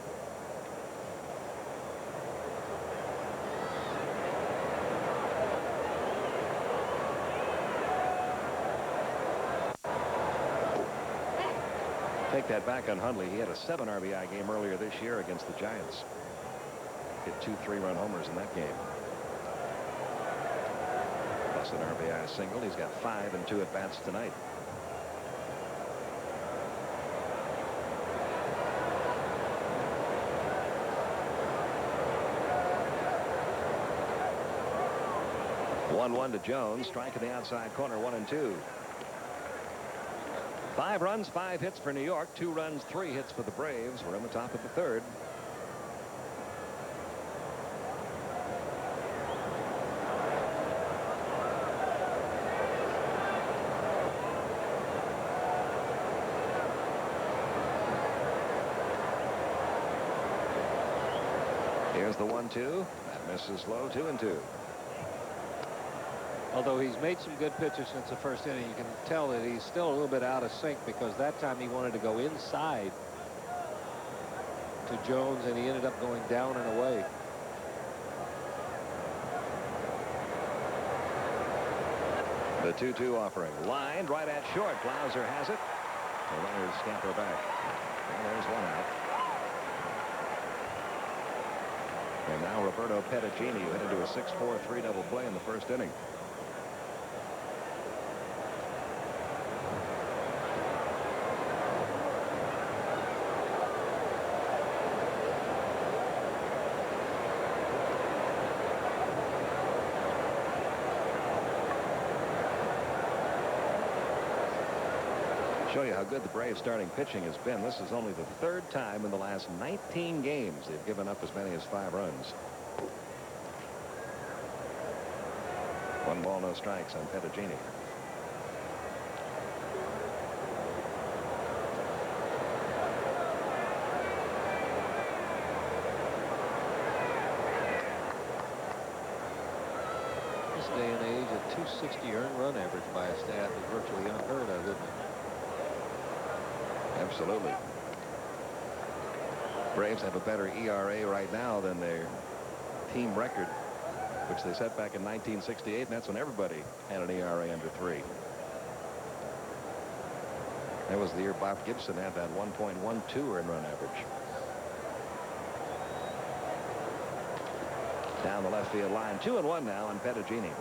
Take that back on Hundley. He had a 7 RBI game earlier this year against the Giants. Hit 2 3-run homers in that game. Plus an RBI single. He's got 5 and 2 at bats tonight. One to Jones. Strike in the outside corner. 1-2. 5 runs, 5 hits for New York. 2 runs, 3 hits for the Braves. We're in the top of the 3rd. Here's the 1-2. That misses low. 2-2. Although he's made some good pitches since the first inning, you can tell that he's still a little bit out of sync because that time he wanted to go inside to Jones, and he ended up going down and away. The 2-2 offering. Lined right at short. Blauser has it. The runners scamper back. And there's 1 out. And now Roberto Pettigini, who hit into a 6-4-3 double play in the first inning. Show you how good the Braves starting pitching has been. This is only the 3rd time in the last 19 games they've given up as many as 5 runs. 1 ball, no strikes on Pettigini. This day and age, a 260 earned run average by a staff is virtually unheard of, isn't it? Absolutely. Braves have a better ERA right now than their team record, which they set back in 1968, and that's when everybody had an ERA under 3. That was the year Bob Gibson had that 1.12 earned run average. Down the left field line, 2-1 now on Pettigini.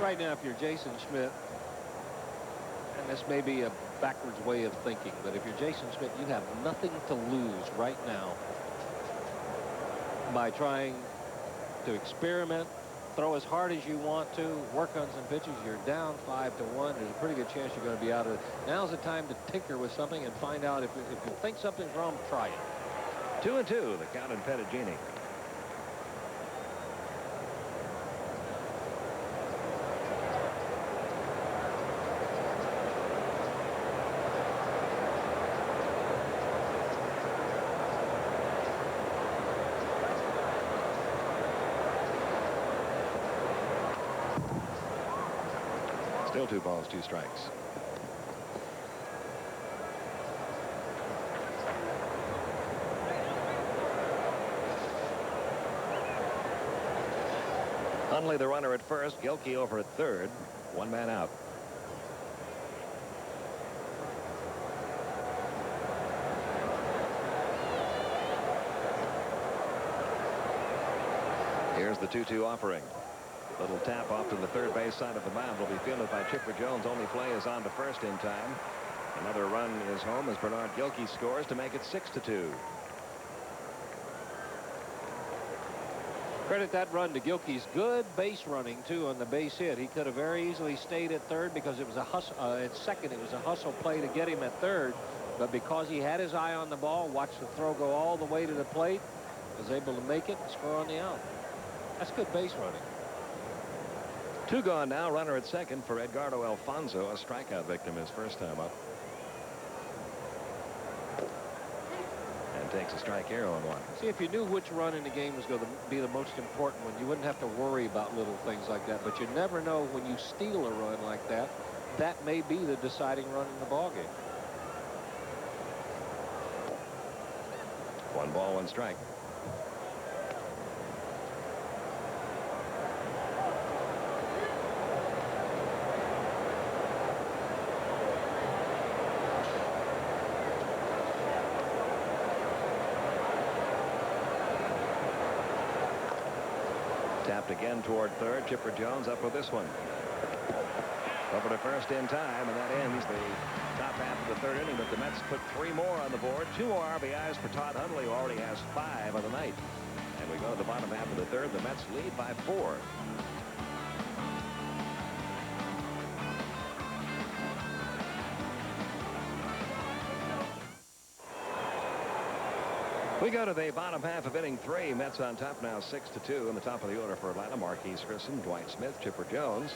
Right now, if you're Jason Schmidt, and this may be a backwards way of thinking, but if you're Jason Schmidt, you have nothing to lose right now by trying to experiment, throw as hard as you want to, work on some pitches. You're down 5-1. There's a pretty good chance you're going to be out of it. Now's the time to tinker with something and find out if you think something's wrong, try it. 2-2, the count in Pettigini. Still 2 balls, 2 strikes. Hundley the runner at first, Gilkey over at third, 1 man out. Here's the 2-2 offering. Little tap off to the third base side of the mound will be fielded by Chipper Jones. Only play is on to first in time. Another run is home as Bernard Gilkey scores to make it 6-2. Credit that run to Gilkey's good base running, too, on the base hit. He could have very easily stayed at third because it was a hustle. At second, it was a hustle play to get him at third. But because he had his eye on the ball, watched the throw go all the way to the plate, was able to make it and score on the out. That's good base running. 2 gone now. Runner at second for Edgardo Alfonso, a strikeout victim his first time up. And takes a strike here on 1. See, if you knew which run in the game was going to be the most important one, you wouldn't have to worry about little things like that. But you never know when you steal a run like that. That may be the deciding run in the ballgame. 1 ball, 1 strike. Tapped again toward third. Chipper Jones up with this one. Over to first in time, and that ends the top half of the third inning. But the Mets put 3 more on the board. 2 more RBIs for Todd Hundley, who already has 5 on the night. And we go to the bottom half of the third. The Mets lead by 4. We go to the bottom half of inning 3. Mets on top now 6-2. In the top of the order for Atlanta, Marquise Grissom, Dwight Smith, Chipper Jones.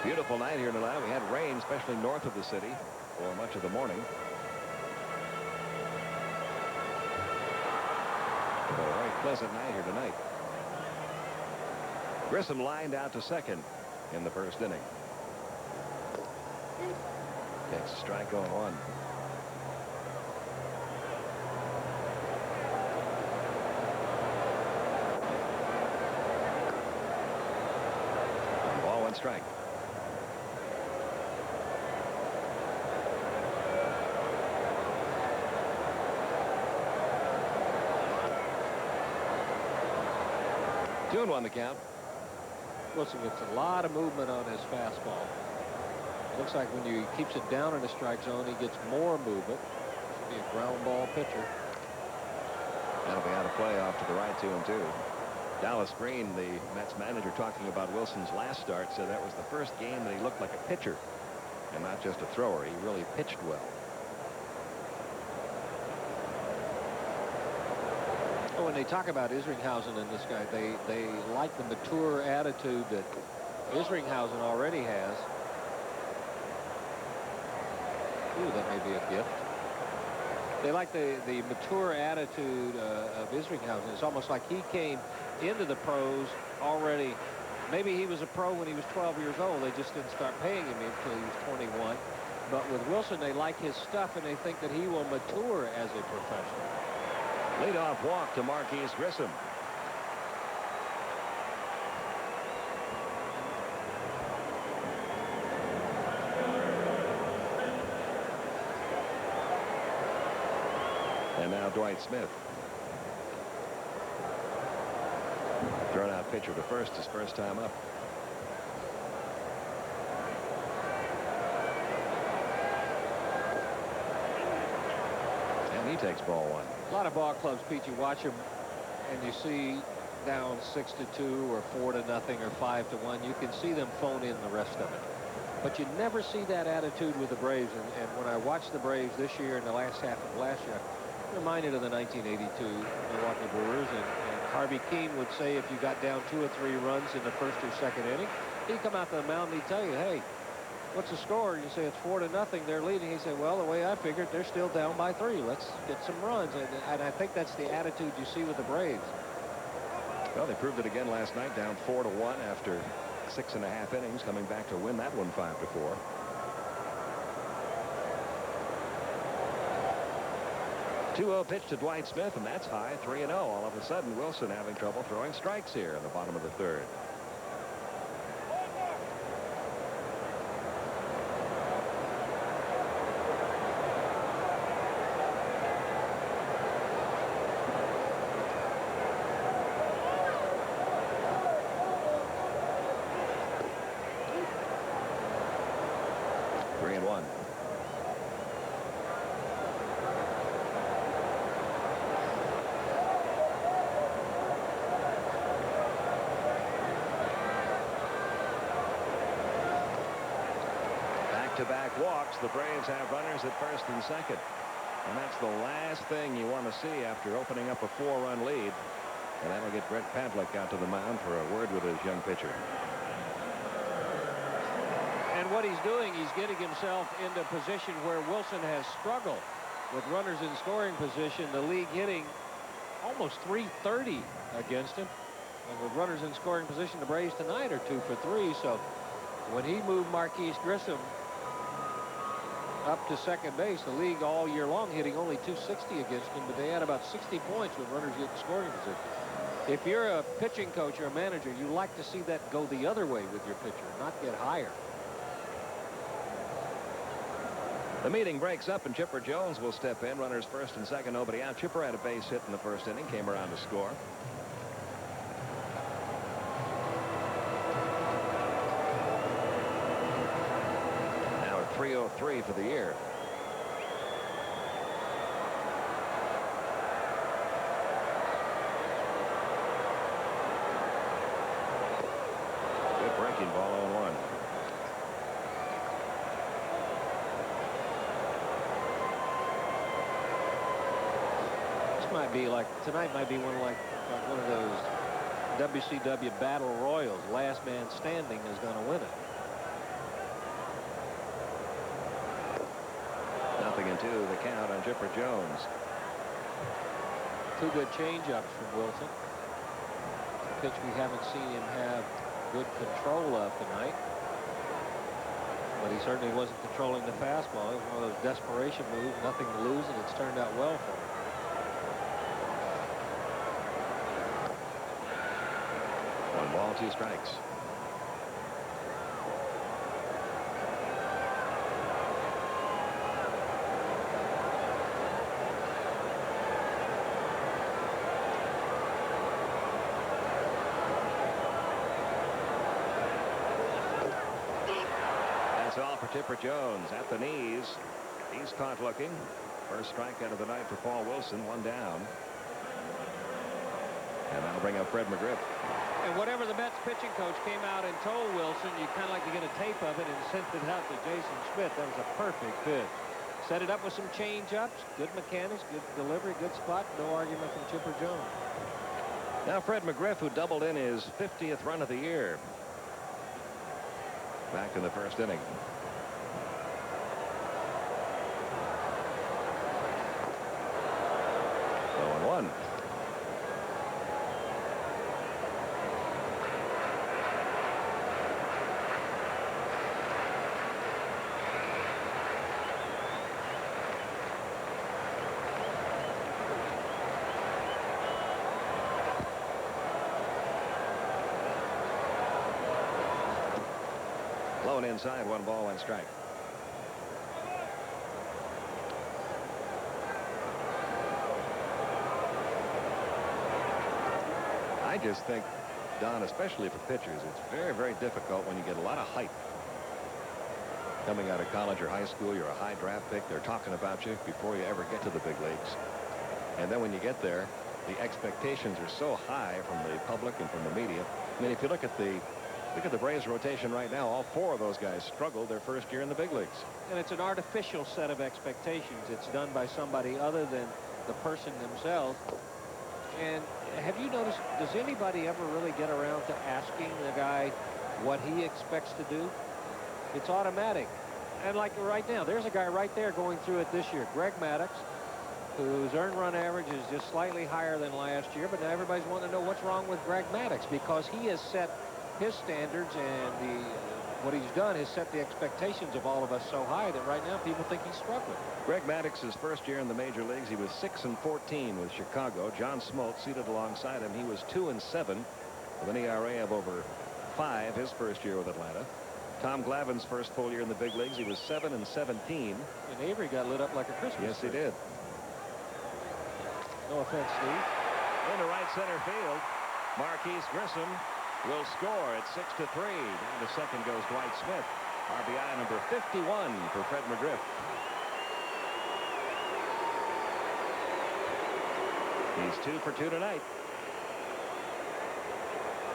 Beautiful night here in Atlanta. We had rain, especially north of the city, for much of the morning. A very pleasant night here tonight. Grissom lined out to second in the first inning. Takes a strike on 1. Strike. Two and 1 the count. Wilson gets a lot of movement on his fastball. Looks like when he keeps it down in the strike zone, he gets more movement. Should be a ground ball pitcher. That'll be out of play off to the right, 2-2. Dallas Green, the Mets manager, talking about Wilson's last start, said that was the first game that he looked like a pitcher and not just a thrower. He really pitched well. Oh, when they talk about Isringhausen and this guy, they like the mature attitude that Isringhausen already has. Ooh, that may be a gift. They like the mature attitude of Isringhausen. It's almost like he came into the pros already. Maybe he was a pro when he was 12 years old. They just didn't start paying him until he was 21. But with Wilson, they like his stuff, and they think that he will mature as a professional. Leadoff walk to Marquise Grissom. And now Dwight Schmidt. Thrown out pitcher to first, his first time up. And he takes ball one. A lot of ball clubs, Pete, you watch them and you see down 6-2 or 4-0 or 5-1. You can see them phone in the rest of it. But you never see that attitude with the Braves. And when I watched the Braves this year and the last half of last year, I'm reminded of the 1982 Milwaukee Brewers. And Harvey Keene would say if you got down 2 or 3 runs in the first or second inning, he'd come out to the mound and he'd tell you, hey, what's the score? And you say it's 4-0. They're leading. He said, well, the way I figured, they're still down by 3. Let's get some runs. And I think that's the attitude you see with the Braves. Well, they proved it again last night, down 4-1 after 6.5 innings, coming back to win that one 5-4. Two-0 pitch to Dwight Smith, and that's high, 3-0. All of a sudden, Wilson having trouble throwing strikes here in the bottom of the third. Back-to-back walks. The Braves have runners at first and second. And that's the last thing you want to see after opening up a 4-run lead. And that'll get Brett Pavlik out to the mound for a word with his young pitcher. And what he's doing, he's getting himself into a position where Wilson has struggled with runners in scoring position. The league hitting almost .330 against him. And with runners in scoring position, the Braves tonight are 2 for 3. So when he moved Marquise Grissom up to second base, the league all year long hitting only .260 against him, but they had about 60 points when runners get in scoring position. If you're a pitching coach or a manager, you like to see that go the other way with your pitcher, not get higher. The meeting breaks up, and Chipper Jones will step in. Runners first and second, nobody out. Chipper had a base hit in the first inning, came around to score. Now at 303 for the year. Good breaking ball on 1. Might be like tonight might be one of those WCW battle royals. Last man standing is going to win it. 0-2 the count on Chipper Jones. 2 good change-ups from Wilson. A pitch we haven't seen him have good control of tonight, but he certainly wasn't controlling the fastball. It was one of those desperation moves, nothing to lose, and it's turned out well for him. 1 ball, 2 strikes. That's all for Chipper Jones at the knees. He's caught looking. First strikeout of the night for Paul Wilson, 1 down. And that'll bring up Fred McGriff. And whatever the Mets pitching coach came out and told Wilson, you kind of like to get a tape of it and sent it out to Jason Schmidt. That was a perfect pitch. Set it up with some change-ups, good mechanics, good delivery, good spot. No argument from Chipper Jones. Now Fred McGriff, who doubled in his 50th run of the year. Back in the first inning. 1. Low and inside, 1 ball, 1 strike. I just think, Don, especially for pitchers, it's very, very difficult when you get a lot of hype coming out of college or high school. You're a high draft pick. They're talking about you before you ever get to the big leagues. And then when you get there, the expectations are so high from the public and from the media. I mean, if you look at the Braves rotation right now, all 4 of those guys struggled their first year in the big leagues. And it's an artificial set of expectations. It's done by somebody other than the person themselves. And have you noticed, does anybody ever really get around to asking the guy what he expects to do? It's automatic. And like right now, there's a guy right there going through it this year, Greg Maddux, whose earned run average is just slightly higher than last year. But now everybody's wanting to know what's wrong with Greg Maddux, because he has set his standards, and what he's done is set the expectations of all of us so high that right now people think he's struggling. Greg Maddox's first year in the major leagues, he was 6-14 with Chicago. John Schmidt seated alongside him. He was 2-7 with an ERA of over 5 his first year with Atlanta. Tom Glavine's first full year in the big leagues, he was 7-17. And Avery got lit up like a Christmas Yes, tree. he did. No offense, Steve. Into right center field, Marquise Grissom will score at 6-3. Down to second goes Dwight Schmidt. RBI number 51 for Fred McGriff. He's 2 for 2 tonight.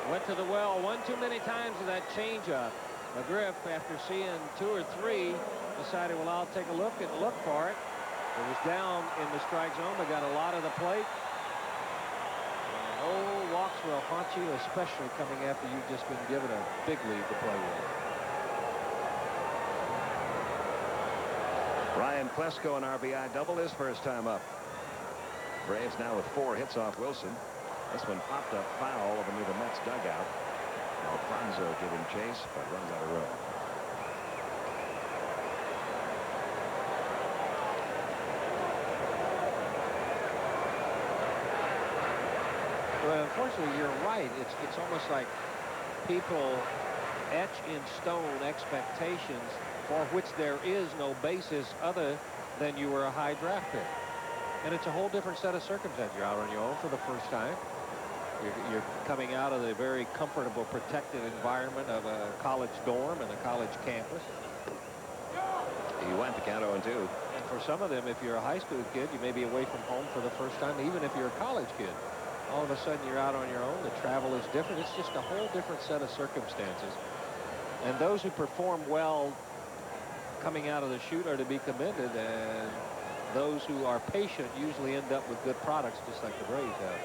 Went to the well one too many times with that changeup. McGriff, after seeing 2 or 3, decided, well, I'll take a look and look for it. It was down in the strike zone, but got a lot of the plate. And walks will haunt you, especially coming after you've just been given a big lead to play with. Ryan Klesko, an RBI double, his first time up. Braves now with 4 hits off Wilson. This one popped up foul over near the Mets dugout. Alfonso giving chase, but runs out of room. Well, unfortunately, you're right. It's almost like people etch in stone expectations for which there is no basis other than you were a high draft pick. And it's a whole different set of circumstances. You're out on your own for the first time. You're coming out of the very comfortable, protected environment of a college dorm and a college campus. He went to count 0-2. And for some of them, if you're a high school kid, you may be away from home for the first time. Even if you're a college kid, all of a sudden you're out on your own. The travel is different. It's just a whole different set of circumstances. And those who perform well coming out of the chute are to be commended. And those who are patient usually end up with good products, just like the Braves have.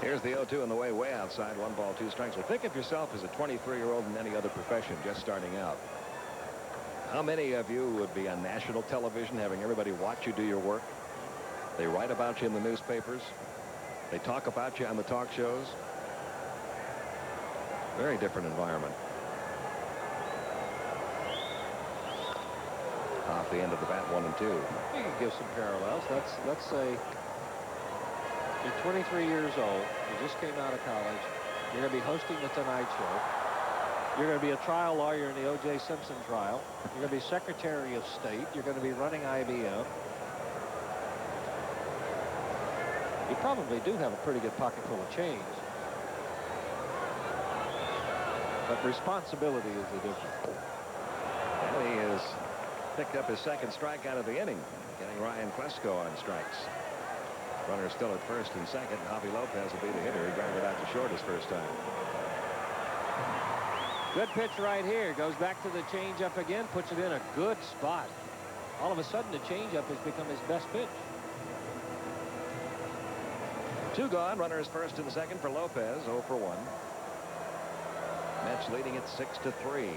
Here's the 0-2 on the way outside. 1 ball, 2 strikes. So think of yourself as a 23-year-old in any other profession just starting out. How many of you would be on national television having everybody watch you do your work? They write about you in the newspapers. They talk about you on the talk shows. Very different environment. Off the end of the bat, 1-2. You can give some parallels. Let's say you're 23 years old. You just came out of college. You're going to be hosting the Tonight Show. You're going to be a trial lawyer in the O.J. Simpson trial. You're going to be Secretary of State. You're going to be running IBM. You probably do have a pretty good pocket full of change. But responsibility is the difference. And he has picked up his second strikeout of the inning, getting Ryan Klesko on strikes. Runner still at first and second. Javi Lopez will be the hitter. He grounded out to short his first time. Good pitch right here. Goes back to the changeup again. Puts it in a good spot. All of a sudden, the changeup has become his best pitch. 2 gone. Runners first and second for Lopez. 0 for 1. Mets leading it 6-3.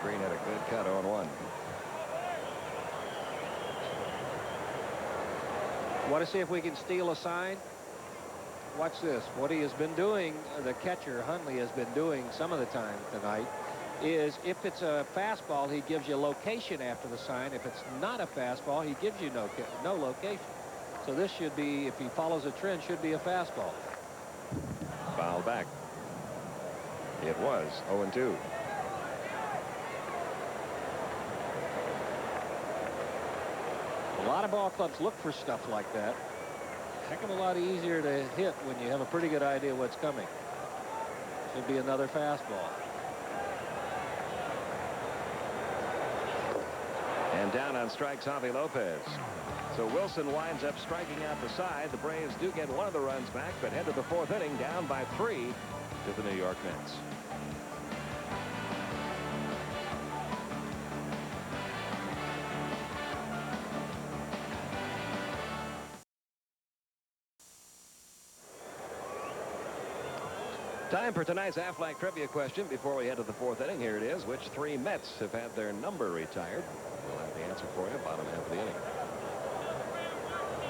Green had a good cut on 1. Want to see if we can steal a sign? Watch this. What he has been doing, the catcher, Hundley, has been doing some of the time tonight, is if it's a fastball, he gives you location after the sign. If it's not a fastball, he gives you no location. So this should be, if he follows a trend, should be a fastball. Foul back. It was 0-2. A lot of ball clubs look for stuff like that. Heck of a lot easier to hit when you have a pretty good idea what's coming. Should be another fastball. And down on strikes, Javi Lopez. So Wilson winds up striking out the side. The Braves do get one of the runs back, but head to the 4th inning down by 3 to the New York Mets. Time for tonight's Aflac trivia question before we head to the 4th inning. Here it is. Which 3 Mets have had their number retired? We'll have the answer for you bottom half of the inning.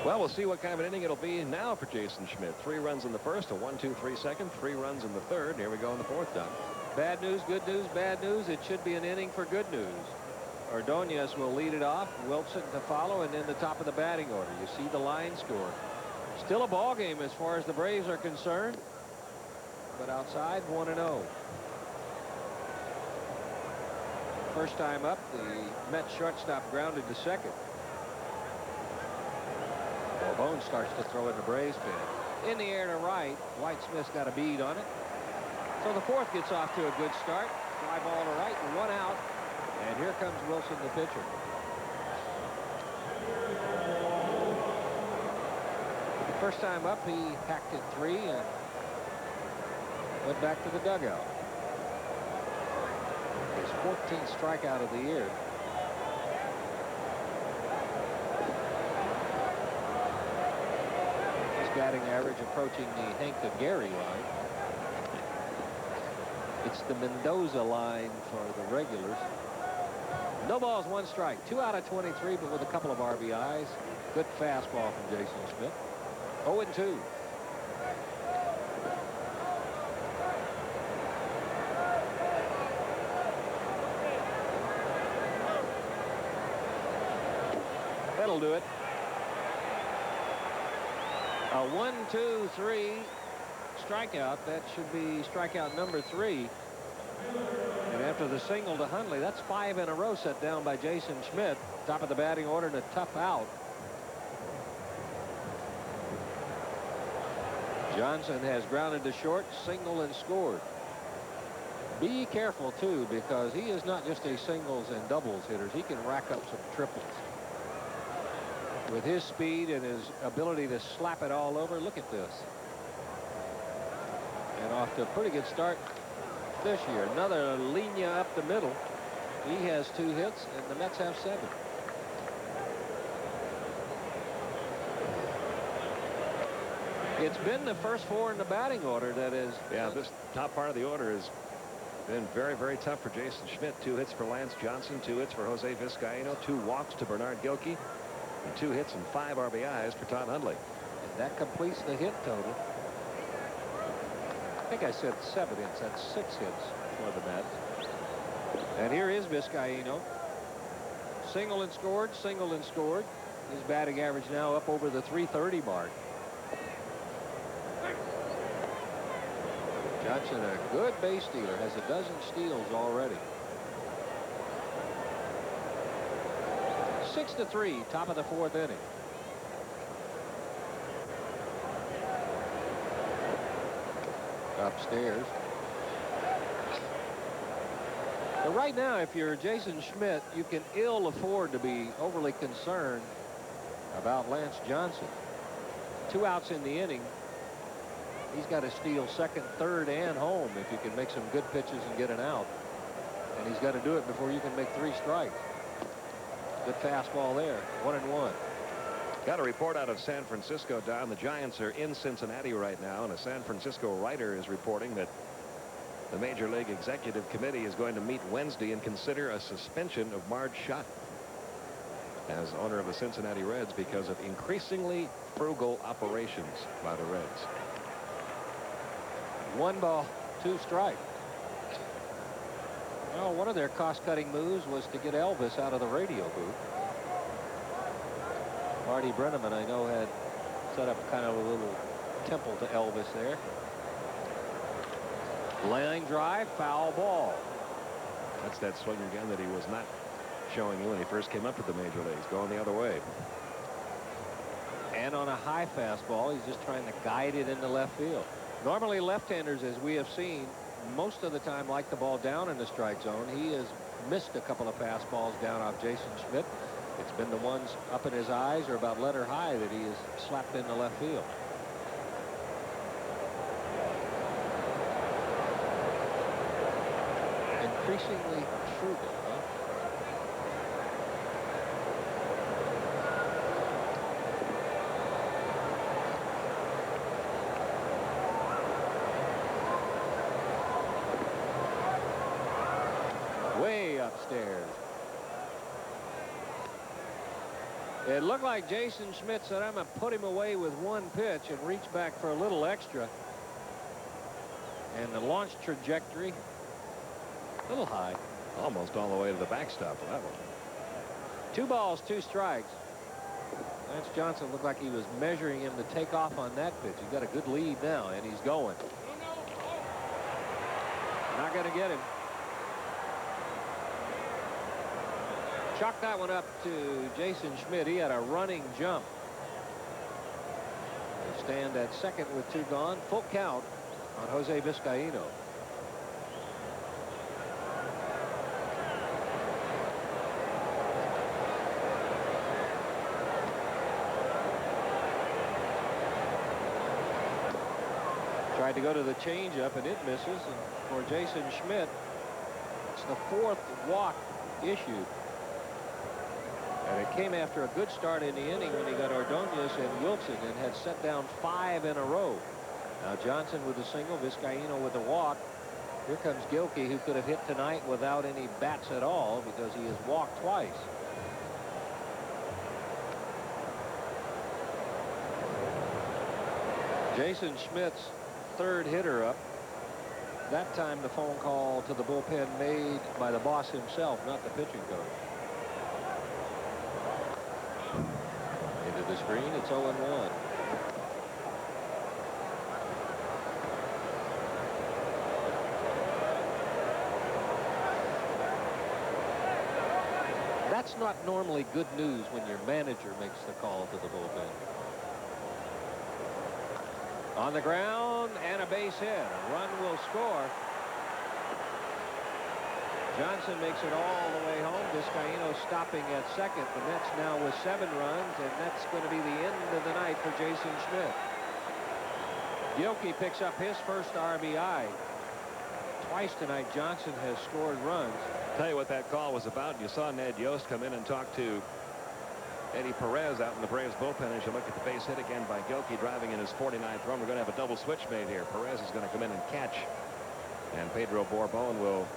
Well, we'll see what kind of an inning it'll be now for Jason Schmidt. 3 runs in the first, a 1-2-3 second, 3 runs in the third. Here we go in the 4th, Don. Bad news, good news, bad news. It should be an inning for good news. Ordonez will lead it off, Wilson to follow, and then the top of the batting order. You see the line score. Still a ball game as far as the Braves are concerned. But outside, 1-0. First time up, the Mets shortstop grounded to second. Well, Bone starts to throw in the Braves pen. In the air to right. White Smith's got a bead on it. So the 4th gets off to a good start. Fly ball to right and 1 out. And here comes Wilson, the pitcher. First time up, he hacked it 3 and went back to the dugout. His 14th strikeout of the year. His batting average approaching the Hank Gary line. It's the Mendoza line for the regulars. No balls, 1 strike. 2 out of 23, but with a couple of RBIs. Good fastball from Jason Schmidt. 0-2. That'll do it. A 1-2-3 strikeout. That should be strikeout number 3. And after the single to Hundley, that's 5 in a row set down by Jason Schmidt. Top of the batting order and a tough out. Johnson has grounded to short, single, and scored. Be careful, too, because he is not just a singles and doubles hitter. He can rack up some triples. With his speed and his ability to slap it all over, look at this. And off to a pretty good start this year. Another linea up the middle. He has 2 hits, and the Mets have 7. It's been the first 4 in the batting order that is. Yeah, this top part of the order has been very, very tough for Jason Schmidt. 2 hits for Lance Johnson, 2 hits for Jose Vizcaino, 2 walks to Bernard Gilkey, and 2 hits and 5 RBIs for Todd Hundley. And that completes the hit total. I think I said 7 hits. That's 6 hits for the Mets. And here is Vizcaino. Single and scored, single and scored. His batting average now up over the .330 mark. Johnson, a good base stealer, has a dozen steals already. 6-3, top of the 4th inning. Upstairs. But right now, if you're Jason Schmidt, you can ill afford to be overly concerned about Lance Johnson. 2 outs in the inning. He's got to steal second, third, and home if you can make some good pitches and get an out. And he's got to do it before you can make 3 strikes. Good fastball there. 1-1. Got a report out of San Francisco, Don. The Giants are in Cincinnati right now, and a San Francisco writer is reporting that The Major League Executive Committee is going to meet Wednesday and consider a suspension of Marge Schott as owner of the Cincinnati Reds because of increasingly frugal operations by the Reds. 1 ball, 2 strikes. Well, one of their cost-cutting moves was to get Elvis out of the radio booth. Marty Brenneman, I know, had set up kind of a little temple to Elvis there. Line drive, foul ball. That's that swing again that he was not showing you when he first came up to the major leagues, going the other way. And on a high fastball, he's just trying to guide it into left field. Normally left-handers, as we have seen, most of the time like the ball down in the strike zone. He has missed a couple of fastballs down off Jason Schmidt. It's been the ones up in his eyes or about letter high that he has slapped into left field. Increasingly frugal, huh? Way upstairs. It looked like Jason Schmidt said, I'm going to put him away with 1 pitch and reach back for a little extra. And the launch trajectory, a little high. Almost all the way to the backstop for that one. 2 balls, 2 strikes. Lance Johnson looked like he was measuring him to take off on that pitch. He's got a good lead now, and he's going. Not going to get him. Chalk that one up to Jason Schmidt. He had a running jump. He'll stand at second with 2 gone. Full count on Jose Vizcaino. Tried to go to the changeup and it misses. And for Jason Schmidt, it's the 4th walk issued. And it came after a good start in the inning when he got Ordonez and Wilson and had set down 5 in a row. Now Johnson with a single, Vizcaino with a walk. Here comes Gilkey, who could have hit tonight without any bats at all because he has walked twice. Jason Schmidt's 3rd hitter up. That time the phone call to the bullpen made by the boss himself, not the pitching coach. Into the screen, it's 0-1. That's not normally good news when your manager makes the call to the bullpen. On the ground and a base hit. A run will score. Johnson makes it all the way home. Vizcaino stopping at second. The Mets now with 7 runs, and that's going to be the end of the night for Jason Schmidt. Gilkey picks up his first RBI. Twice tonight Johnson has scored runs. Tell you what that call was about. You saw Ned Yost come in and talk to Eddie Perez out in the Braves bullpen. As you look at the base hit again by Gilkey driving in his 49th run, we're going to have a double switch made here. Perez is going to come in and catch, and Pedro Borbon will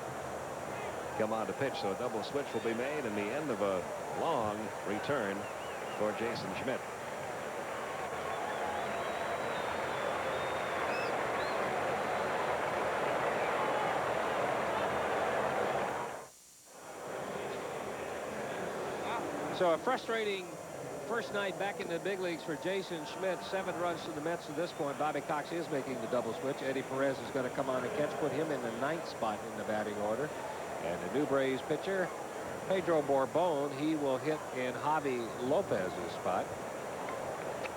come on to pitch. So a double switch will be made and the end of a long return for Jason Schmidt. So a frustrating first night back in the big leagues for Jason Schmidt. 7 runs to the Mets at this point. Bobby Cox is making the double switch. Eddie Perez is going to come on and catch, put him in the 9th spot in the batting order. And the new Braves pitcher, Pedro Borbon, he will hit in Javi Lopez's spot.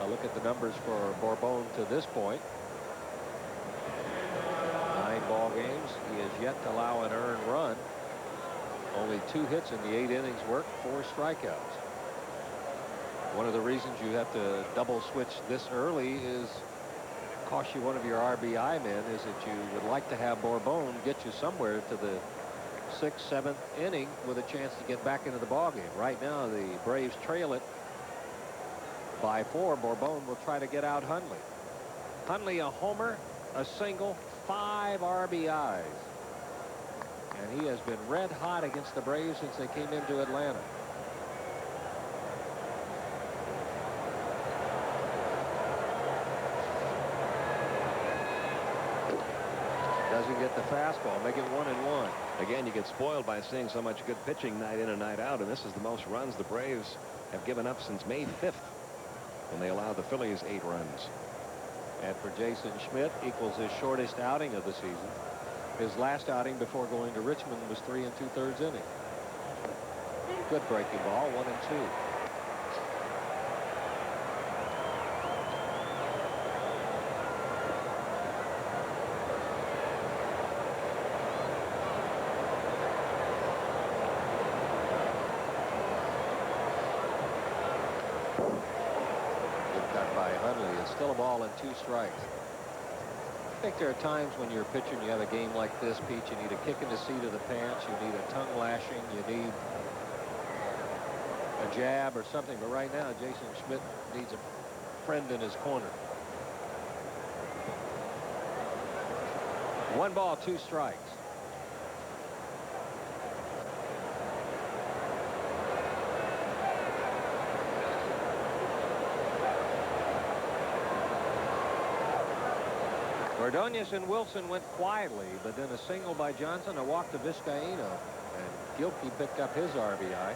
A look at the numbers for Borbon to this point. 9 ball games. He has yet to allow an earned run. Only 2 hits in the 8 innings work, 4 strikeouts. One of the reasons you have to double switch this early is it costs you one of your RBI men, is that you would like to have Borbon get you somewhere to the 6th, 7th inning with a chance to get back into the ballgame. Right now the Braves trail it by 4. Borbon will try to get out Hundley. Hundley a homer, a single, 5 RBIs. And he has been red hot against the Braves since they came into Atlanta. Doesn't get the fastball, make it 1-1. Again, you get spoiled by seeing so much good pitching night in and night out, and this is the most runs the Braves have given up since May 5th when they allowed the Phillies 8 runs. And for Jason Schmidt, equals his shortest outing of the season. His last outing before going to Richmond was 3 2/3 innings. Good breaking ball, 1-2. Still a ball and 2 strikes. I think there are times when you're a pitcher and you have a game like this, Pete, you need a kick in the seat of the pants, you need a tongue lashing, you need a jab or something. But right now, Jason Schmidt needs a friend in his corner. 1 ball, 2 strikes. Ordonez and Wilson went quietly, but then a single by Johnson, a walk to Vizcaíno, and Gilkey picked up his RBI.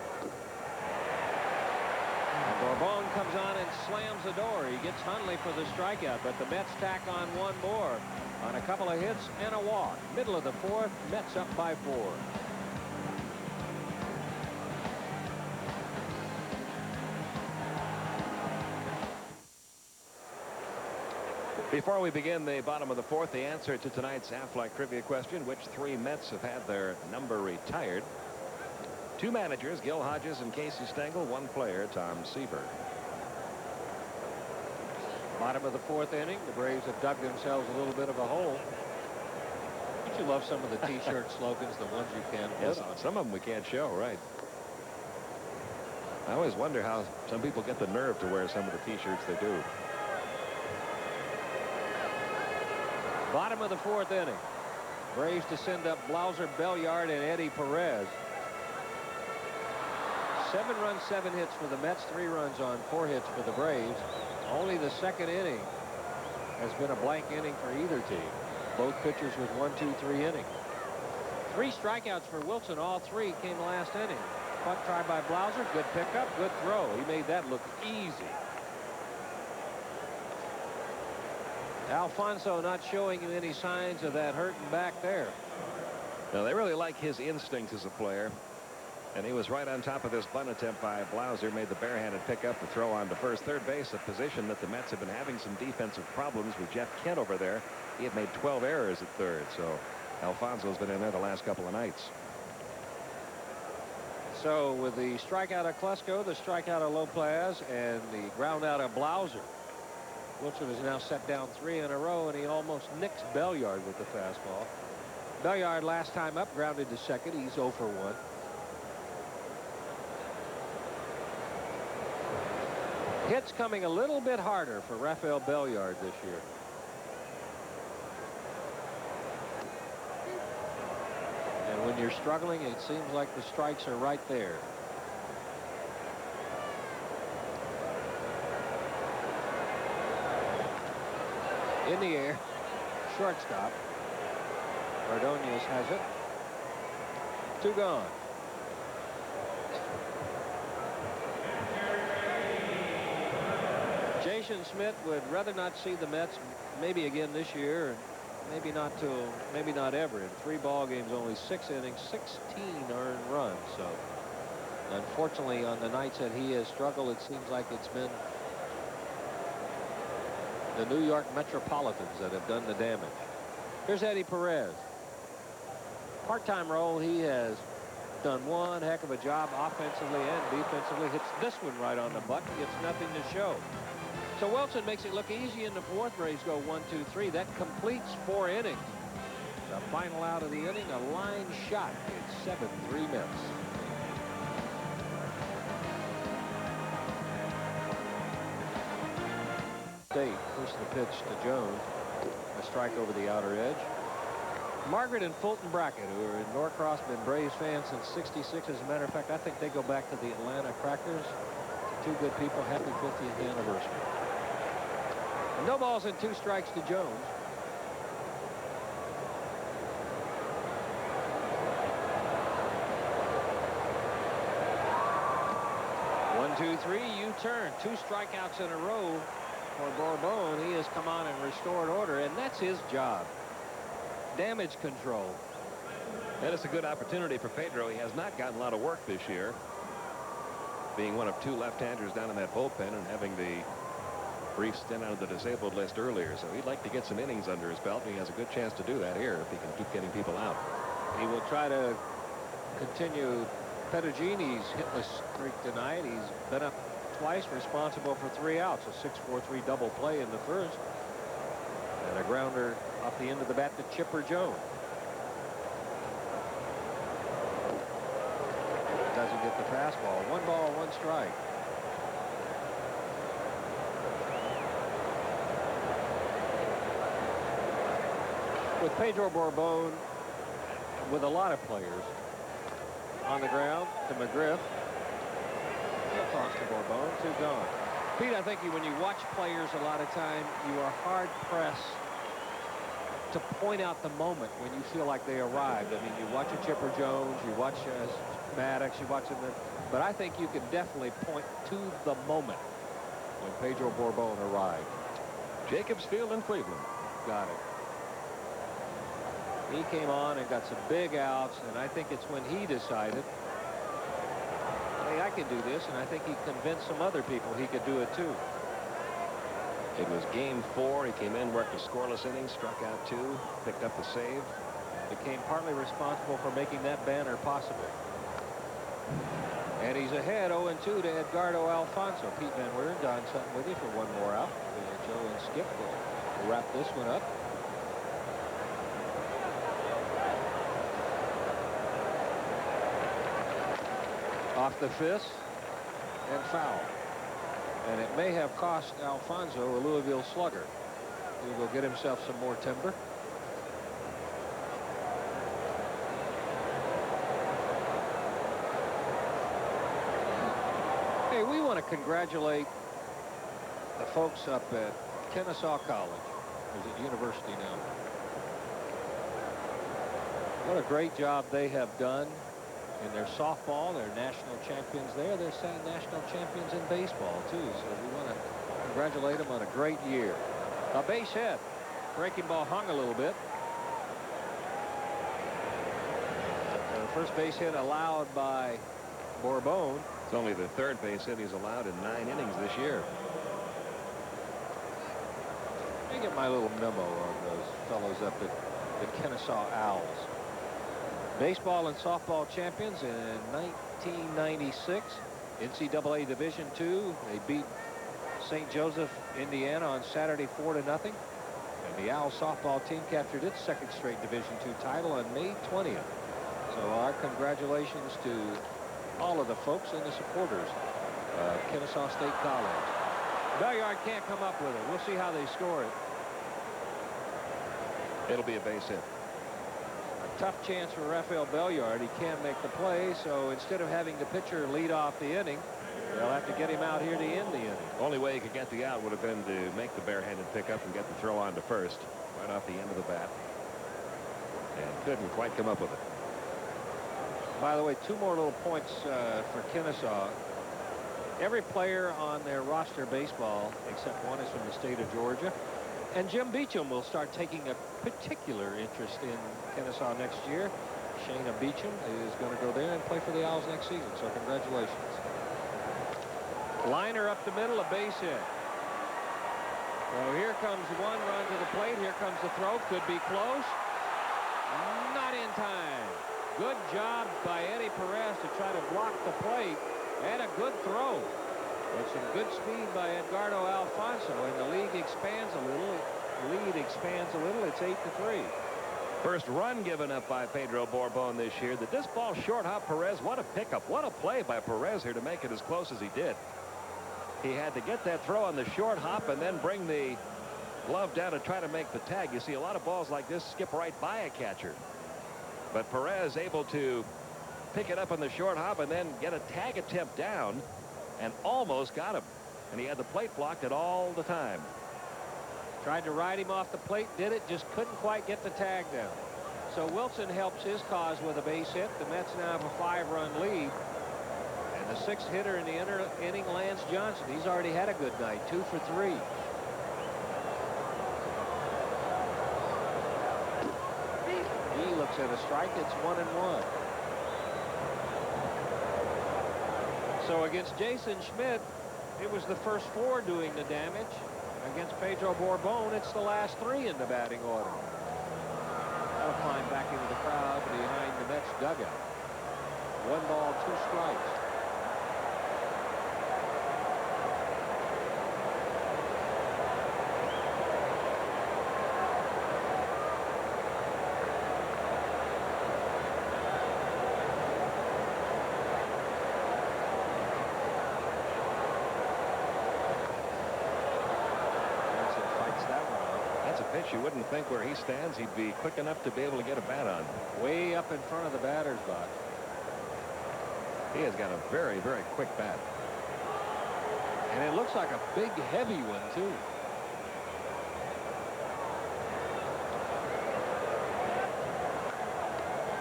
And Bourbon comes on and slams the door. He gets Hundley for the strikeout, but the Mets tack on 1 more on a couple of hits and a walk. Middle of the 4th, Mets up by 4. Before we begin the bottom of the 4th, the answer to tonight's Aflac trivia question: which 3 Mets have had their number retired? 2 managers, Gil Hodges and Casey Stengel. 1 player, Tom Seaver. Bottom of the 4th inning, the Braves have dug themselves a little bit of a hole. Don't you love some of the T-shirt slogans, the ones you can put on? Some of them we can't show, right? I always wonder how some people get the nerve to wear some of the T-shirts they do. Bottom of the 4th inning. Braves to send up Blauser, Belliard, and Eddie Perez. 7 runs, 7 hits for the Mets, 3 runs on 4 hits for the Braves. Only the 2nd inning has been a blank inning for either team. Both pitchers with 1, 2, 3 innings. 3 strikeouts for Wilson. All 3 came last inning. Buck try by Blauser. Good pickup, good throw. He made that look easy. Alfonso not showing you any signs of that hurting back there. Now, they really like his instinct as a player. And he was right on top of this bunt attempt by Blauser. Made the barehanded pickup, the throw on to first. Third base, a position that the Mets have been having some defensive problems with Jeff Kent over there. He had made 12 errors at third. So Alfonso's been in there the last couple of nights. So with the strikeout of Klesko, the strikeout of Lopez, and the ground out of Blauser, Wilson has now set down 3 in a row, and he almost nicks Belliard with the fastball. Belliard last time up grounded to second. He's 0 for 1. Hits coming a little bit harder for Rafael Belliard this year. And when you're struggling, it seems like the strikes are right there. In the air, shortstop. Ordonez has it. 2 gone. Jason Schmidt would rather not see the Mets maybe again this year, and maybe not ever. In 3 ball games, only 6 innings, 16 earned runs. So unfortunately, on the nights that he has struggled, it seems like it's been the New York Metropolitans that have done the damage. Here's Eddie Perez. Part-time role, he has done one heck of a job offensively and defensively. Hits this one right on the butt, gets nothing to show. So Wilson makes it look easy in the 4th. Braves go 1, 2, 3. That completes 4 innings. The final out of the inning, a line shot. It's 7-3 Mets. State pushed the pitch to Jones. A strike over the outer edge. Margaret and Fulton Brackett, who are in Norcross, been Braves fans since '66. As a matter of fact, I think they go back to the Atlanta Crackers. Two good people. Happy 50th anniversary. No balls and 2 strikes to Jones. One, 2, 3, U-turn. 2 strikeouts in a row for Bourbon. He has come on and restored order, and that's his job. Damage control. And it's a good opportunity for Pedro. He has not gotten a lot of work this year, being one of 2 left-handers down in that bullpen and having the brief stint out of the disabled list earlier. So he'd like to get some innings under his belt, and he has a good chance to do that here if he can keep getting people out. He will try to continue Pettigini's hitless streak tonight. He's been up twice, responsible for 3 outs. A 6-4-3 double play in the first, and a grounder off the end of the bat to Chipper Jones. Doesn't get the fastball. 1 ball, 1 strike. With Pedro Bourbon, with a lot of players on the ground, to McGriff. Toss to Bourbon, 2 gone. Pete, I think when you watch players a lot of time, you are hard pressed to point out the moment when you feel like they arrived. I mean, you watch a Chipper Jones, you watch Maddox, you watch them, but I think you can definitely point to the moment when Pedro Bourbon arrived. Jacobs Field in Cleveland. Got it. He came on and got some big outs, and I think it's when he decided, hey, I can do this, and I think he convinced some other people he could do it too. It was game 4. He came in, worked a scoreless inning, struck out 2, picked up the save. Became partly responsible for making that banner possible. And he's ahead 0-2 to Edgardo Alfonso. Pete Van Weeren, Don Sutton with you for 1 more out. Joe and Skip will wrap this one up. Off the fist and foul. And it may have cost Alfonso a Louisville slugger. He will get himself some more timber. Hey, we want to congratulate the folks up at Kennesaw College. Is it University now? What a great job they have done in their softball. They're national champions there. They're saying national champions in baseball too. So we want to congratulate them on a great year. A base hit. Breaking ball hung a little bit. The first base hit allowed by Bourbon. It's only the 3rd base hit he's allowed in 9 innings this year. Let me get my little memo on those fellows up at the Kennesaw Owls. Baseball and softball champions in 1996. NCAA Division II. They beat St. Joseph, Indiana on Saturday 4-0. And the Owls softball team captured its 2nd straight Division II title on May 20th. So our congratulations to all of the folks and the supporters of Kennesaw State College. Belliard can't come up with it. We'll see how they score it. It'll be a base hit. Tough chance for Rafael Belliard. He can't make the play, so instead of having the pitcher lead off the inning, they'll have to get him out here to end the inning. Only way he could get the out would have been to make the barehanded pickup and get the throw on to first, right off the end of the bat, and couldn't quite come up with it. By the way, 2 more little points for Kennesaw. Every player on their roster baseball, except one, is from the state of Georgia. And Jim Beecham will start taking a particular interest in Kennesaw next year. Shayna Beecham is going to go there and play for the Owls next season, so congratulations. Liner up the middle, a base hit. So here comes 1 run to the plate. Here comes the throw. Could be close. Not in time. Good job by Eddie Perez to try to block the plate, and a good throw. With some good speed by Edgardo Alfonso, and the lead expands a little. It's 8-3. First run given up by Pedro Bourbon this year. The disc ball short hop Perez. What a pickup. What a play by Perez here to make it as close as he did. He had to get that throw on the short hop and then bring the glove down to try to make the tag. You see a lot of balls like this skip right by a catcher. But Perez able to pick it up on the short hop and then get a tag attempt down and almost got him. And he had the plate blocked it all the time. Tried to ride him off the plate, did it, just couldn't quite get the tag down. So Wilson helps his cause with a base hit. The Mets now have a 5-run lead. And the 6th hitter in the inning, Lance Johnson. He's already had a good night, 2 for 3. He looks at a strike. It's 1-1. So against Jason Schmidt, it was the first 4 doing the damage. Against Pedro Borbon, it's the last 3 in the batting order. That'll climb back into the crowd behind the Mets dugout. 1 ball, 2 strikes. You wouldn't think where he stands he'd be quick enough to be able to get a bat on. Way up in front of the batter's box. He has got a very, very quick bat. And it looks like a big, heavy one, too.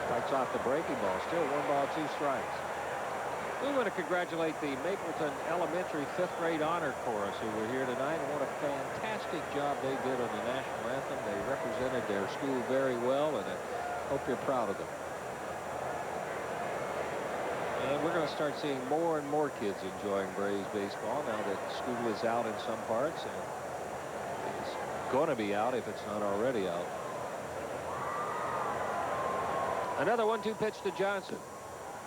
Strikes off the breaking ball. Still 1 ball, 2 strikes. We want to congratulate the Mapleton Elementary 5th grade honor chorus who were here tonight, and what a fantastic job they did on the national anthem. They represented their school very well, and I hope you're proud of them. And we're going to start seeing more and more kids enjoying Braves baseball now that school is out in some parts, and it's going to be out if it's not already out. Another 1-2 pitch to Johnson.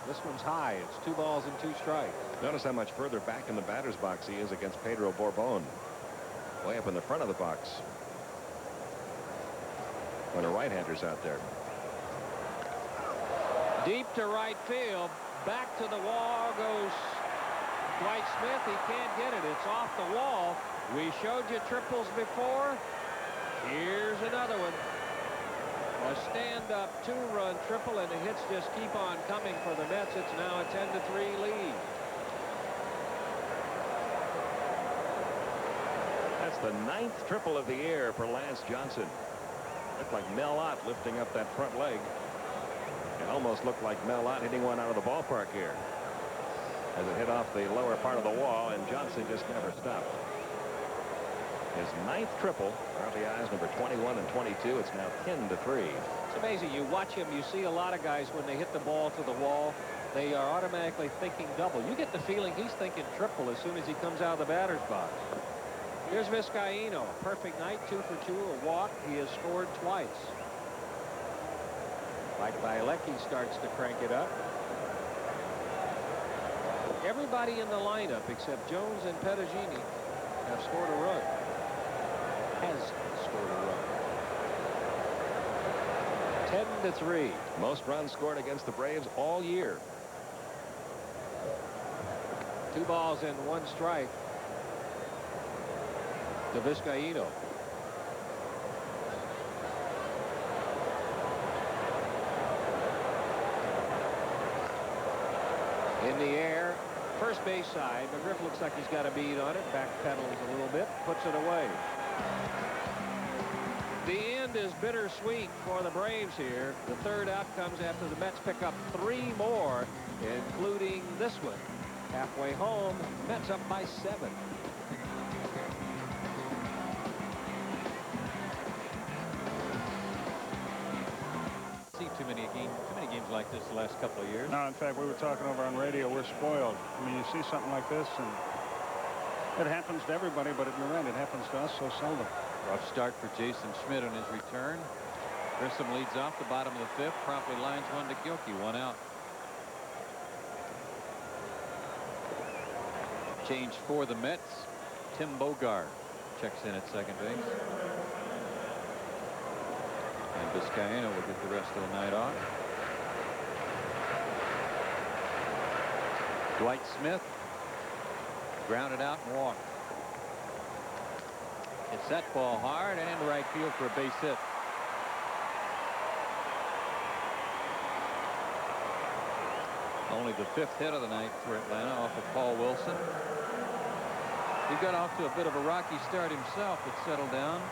This one's high. It's 2 balls and 2 strikes. Notice how much further back in the batter's box he is against Pedro Borbon. Way up in the front of the box. When a right-hander's out there. Deep to right field. Back to the wall goes Dwight Schmidt. He can't get it. It's off the wall. We showed you triples before. Here's another one. A stand-up 2-run triple, and the hits just keep on coming for the Mets. It's now a 10-3 lead. That's the 9th triple of the year for Lance Johnson. Looked like Mel Ott lifting up that front leg. It almost looked like Mel Ott hitting one out of the ballpark here as it hit off the lower part of the wall, and Johnson just never stopped. His 9th triple. RBIs number 21 and 22. It's now 10-3. It's amazing. You watch him, you see a lot of guys when they hit the ball to the wall, they are automatically thinking double. You get the feeling he's thinking triple as soon as he comes out of the batter's box. Here's Vizcaíno. A perfect night, 2 for 2, a walk. He has scored twice. Mike Bielecki starts to crank it up. Everybody in the lineup except Jones and Pettagini have scored a run. Has scored a run. 10-3. Most runs scored against the Braves all year. 2 balls and 1 strike to Vizcaíno. In the air, first base side. McGriff looks like he's got a bead on it. Back pedals a little bit, puts it away. The end is bittersweet for the Braves here. The 3rd out comes after the Mets pick up 3 more, including this one. Halfway home, Mets up by 7. See too many games like this the last couple of years. No, in fact, we were talking over on radio. We're spoiled. I mean, you see something like this, and it happens to everybody, but you're right, it happens to us so seldom. Rough start for Jason Schmidt on his return. Grissom leads off the bottom of the 5th, promptly lines one to Gilkey, 1 out. Change for the Mets. Tim Bogard checks in at second base. And Vizcaíno will get the rest of the night off. Dwight Smith grounded out and walked. Hits that ball hard and to right field for a base hit. Only the 5th hit of the night for Atlanta off of Paul Wilson. He got off to a bit of a rocky start himself, but settled down.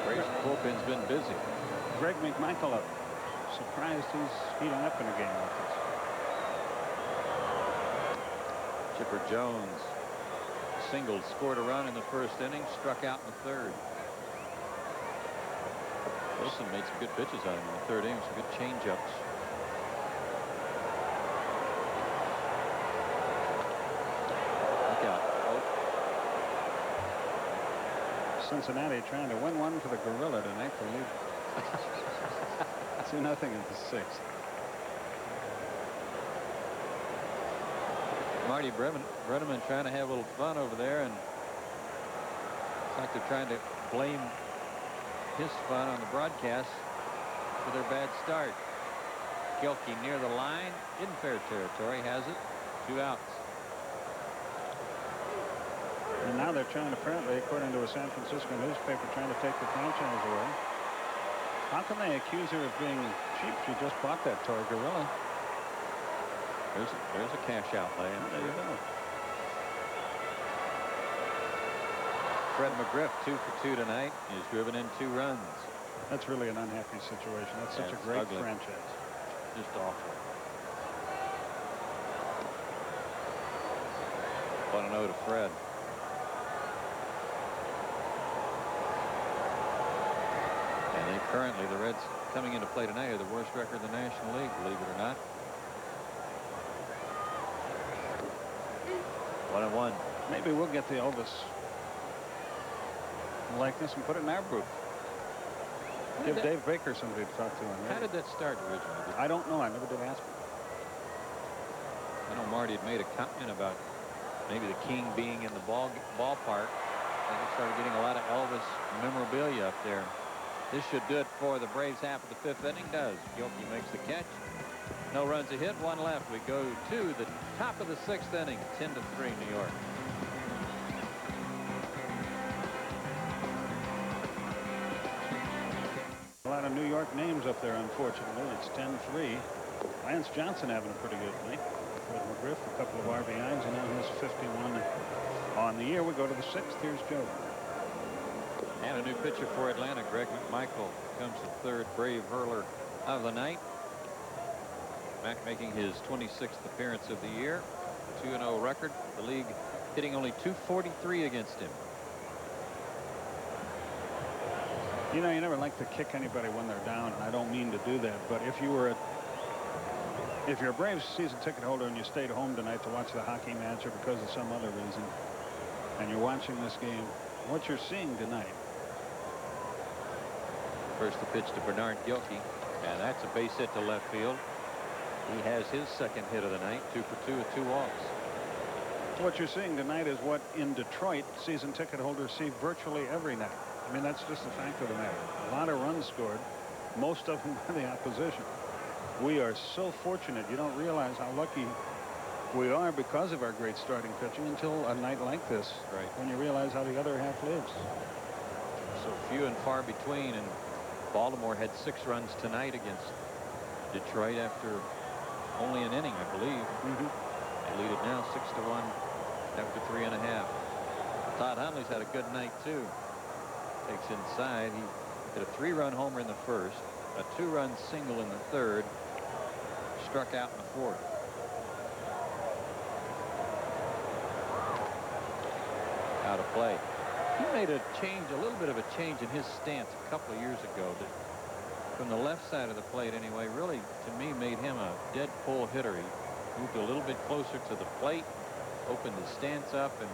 Braves bullpen's been busy. Greg McMichael up. Surprised he's heating up in a game like this. Chipper Jones singled, scored a run in the 1st inning, struck out in the 3rd. Wilson made some good pitches out of him in the 3rd inning, some good change-ups. Look out. Oh. Cincinnati trying to win one for the Gorilla tonight to lead 2-0 in the 6th. Marty Brenneman trying to have a little fun over there, and it's like they're trying to blame his fun on the broadcast for their bad start. Gilkey near the line in fair territory, has it. 2 outs. And now they're trying to, apparently, according to a San Francisco newspaper, trying to take the franchise away. How can they accuse her of being cheap? She just bought that toy Gorilla. There's a cash outlay. There you go. Fred McGriff 2 for 2 tonight. He's driven in 2 runs. That's really an unhappy situation. That's such a great ugly. franchise. Just awful. 1-0 to Fred. And they currently, the Reds coming into play tonight, are the worst record in the National League, believe it or not. 1-1. Maybe we'll get the Elvis likeness and put it in our booth. Give Dave Baker somebody to talk to on How did that start originally? I don't know. I never did ask him. I know Marty had made a comment about maybe the King being in the ballpark, and they started getting a lot of Elvis memorabilia up there. This should do it for the Braves. Half of the 5th inning does. Gilkey makes the catch. No runs, a hit, 1 left. We go to the top of the 6th inning. 10-3 New York. A lot of New York names up there, unfortunately. It's 10-3. Lance Johnson having a pretty good night. Fred McGriff, a couple of RBIs, and now his 51 on the year. We go to the 6th. Here's Joe. And a new pitcher for Atlanta. Greg McMichael comes the 3rd Brave hurler of the night. Mac making his 26th appearance of the year. 2-0 record. The league hitting only .243 against him. You know, you never like to kick anybody when they're down, and I don't mean to do that, but if you're a Braves season ticket holder and you stayed home tonight to watch the hockey match or because of some other reason, and you're watching this game, what you're seeing tonight. First the pitch to Bernard Gilkey, and that's a base hit to left field. He has his 2nd hit of the night, 2 for 2 with 2 walks. What you're seeing tonight is what in Detroit season ticket holders see virtually every night. I mean, that's just the fact of the matter. A lot of runs scored, most of them by the opposition. We are so fortunate. You don't realize how lucky we are because of our great starting pitching until a night like this. Right. When you realize how the other half lives. So few and far between, and Baltimore had 6 runs tonight against Detroit after only an inning, I believe. They lead it now 6-1 after 3.5. Todd Hundley's had a good night too. Takes inside. He hit a 3-run homer in the 1st, a 2-run single in the 3rd, struck out in the 4th. Out of play. He made a little bit of a change in his stance a couple of years ago that from the left side of the plate anyway, really to me made him a dead pull hitter. He moved a little bit closer to the plate, opened his stance up, and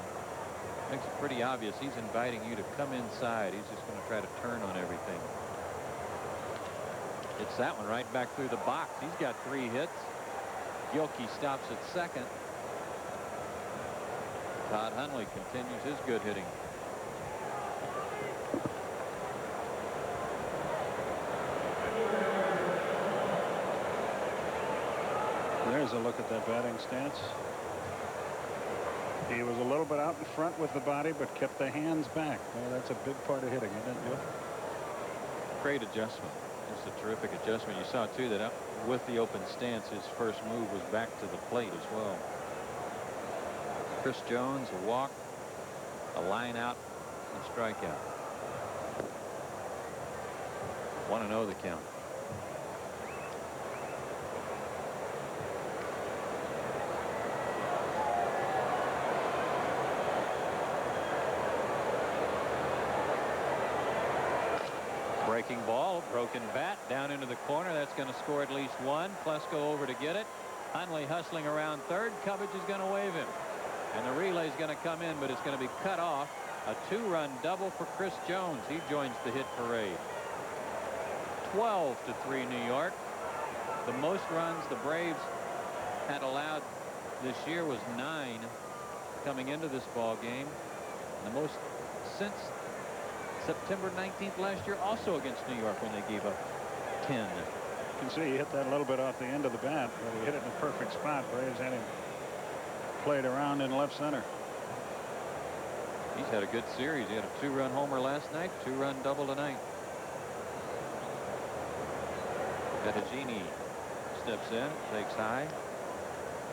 makes it pretty obvious he's inviting you to come inside. He's just going to try to turn on everything. It's that one right back through the box. He's got 3 hits. Gilkey stops at 2nd. Todd Hundley continues his good hitting. There's a look at that batting stance. He was a little bit out in front with the body, but kept the hands back. Well, that's a big part of hitting, isn't it, Joe? Great adjustment. It's a terrific adjustment. You saw, too, that up with the open stance, his first move was back to the plate as well. Chris Jones, a walk, a line out, and strikeout. 1-0 the count. Breaking ball, broken bat, down into the corner. That's going to score at least one. Plesko over to get it. Hundley hustling around third. Covage is going to wave him. And the relay is going to come in, but it's going to be cut off. A 2-run double for Chris Jones. He joins the hit parade. 12-3 New York. The most runs the Braves had allowed this year was 9 coming into this ball game. The most since September 19th last year, also against New York when they gave up 10. You can see he hit that a little bit off the end of the bat, but he hit it in a perfect spot. Braves had him played around in left center. He's had a good series. He had a 2-run homer last night, 2-run double tonight. Bettagini steps in, takes high.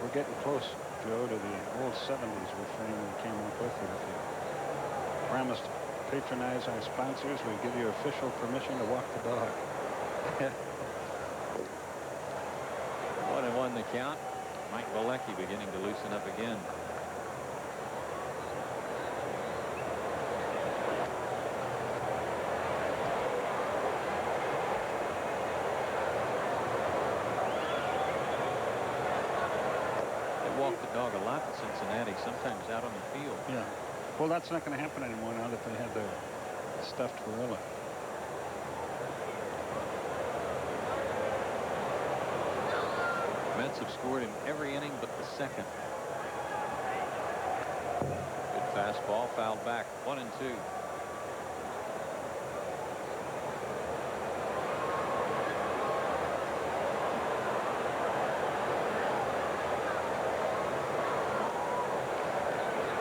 We're getting close, Joe, to the old 70s refrain we came up with. If you promised to patronize our sponsors, we give you official permission to walk the dog. 1-1 the count. Mike Bilecki beginning to loosen up again. They walk the dog a lot in Cincinnati, sometimes out on the field. Yeah. Well, that's not going to happen anymore now that they have their stuffed gorilla. Mets have scored in every inning but the second. Good fastball, fouled back. 1-2.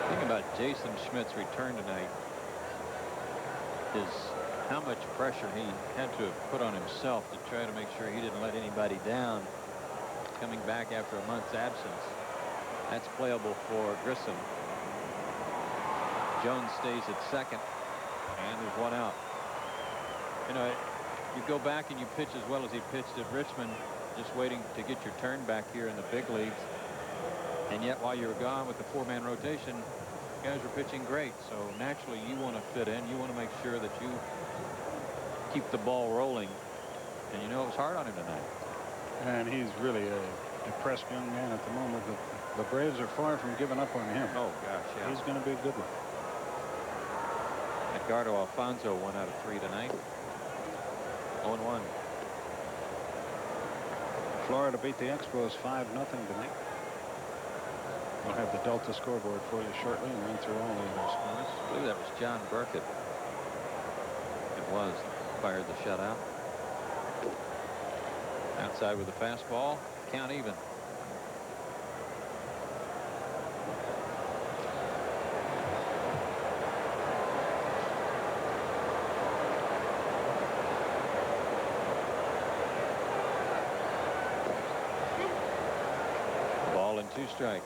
Thing about Jason Schmidt's return tonight is how much pressure he had to have put on himself to try to make sure he didn't let anybody down. Coming back after a month's absence. That's playable for Grissom. Jones stays at second, and there's one out. You know, you go back and you pitch as well as he pitched at Richmond, just waiting to get your turn back here in the big leagues. And yet, while you were gone with the 4-man rotation, guys were pitching great. So naturally, you want to fit in. You want to make sure that you keep the ball rolling. And you know it was hard on him tonight. And he's really a depressed young man at the moment. The Braves are far from giving up on him. Oh, gosh, yeah. He's going to be a good one. Edgardo Alfonso 1 out of 3 tonight. 0-1. Florida beat the Expos 5-0 tonight. We'll have the Delta scoreboard for you shortly and run through all the other scores. I believe that was John Burkett. It was. Fired the shutout. Outside with a fastball. Count even. Ball and 2 strikes.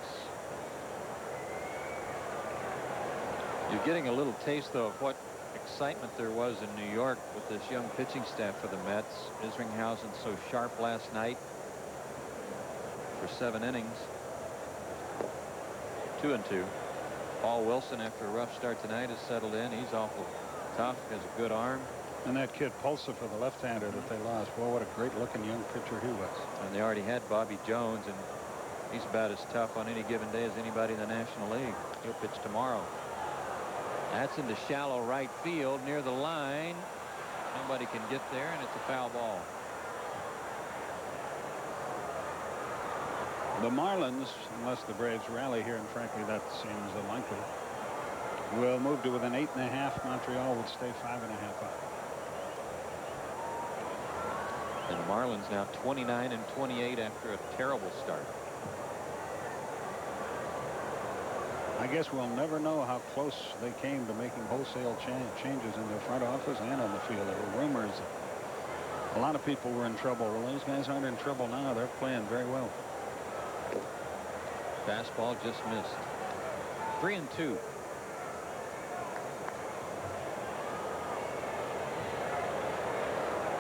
You're getting a little taste, though, of what excitement there was in New York with this young pitching staff for the Mets. Isringhausen so sharp last night for 7 innings. 2-2. Paul Wilson, after a rough start tonight, has settled in. He's awful tough, has a good arm. And that kid Pulsifer, the left-hander that they lost, boy, what a great-looking young pitcher he was. And they already had Bobby Jones, and he's about as tough on any given day as anybody in the National League. He'll pitch tomorrow. That's into shallow right field near the line. Nobody can get there, and it's a foul ball. The Marlins, unless the Braves rally here, and frankly that seems unlikely, will move to within 8.5. Montreal would stay 5.5 up. And the Marlins now 29-28 after a terrible start. I guess we'll never know how close they came to making wholesale changes in their front office and on the field. There were rumors that a lot of people were in trouble. Well, those guys aren't in trouble now. They're playing very well. Fastball just missed. 3-2.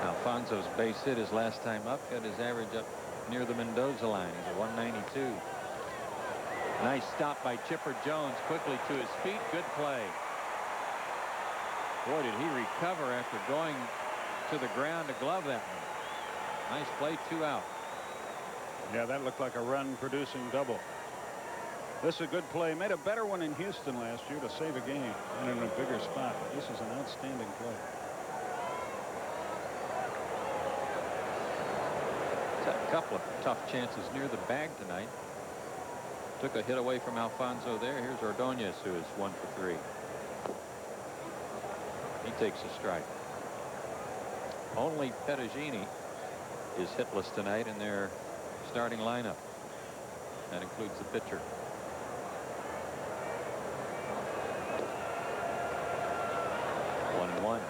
Alfonso's base hit his last time up, got his average up near the Mendoza line. He's a 192. Nice stop by Chipper Jones, quickly to his feet. Good play. Boy, did he recover after going to the ground to glove that one. Nice play, 2 out. Yeah, that looked like a run-producing double. This is a good play. Made a better one in Houston last year to save a game and in a bigger spot. This is an outstanding play. He's had a couple of tough chances near the bag tonight. Took a hit away from Alfonso there. Here's Ordonez, who is 1 for 3. He takes a strike. Only Perugini is hitless tonight in their starting lineup. That includes the pitcher. One.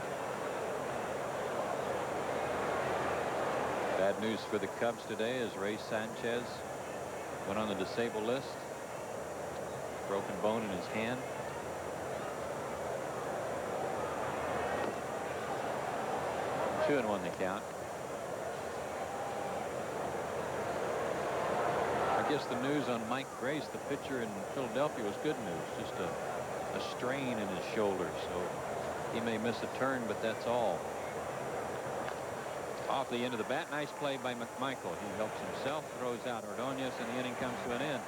Bad news for the Cubs today as Ray Sanchez went on the disabled list. Broken bone in his hand. Two and 1 the count. I guess the news on Mike Grace, the pitcher in Philadelphia, was good news. Just a strain in his shoulder, so he may miss a turn, but that's all. Off the end of the bat, nice play by McMichael. He helps himself, throws out Ordonez, and the inning comes to an end.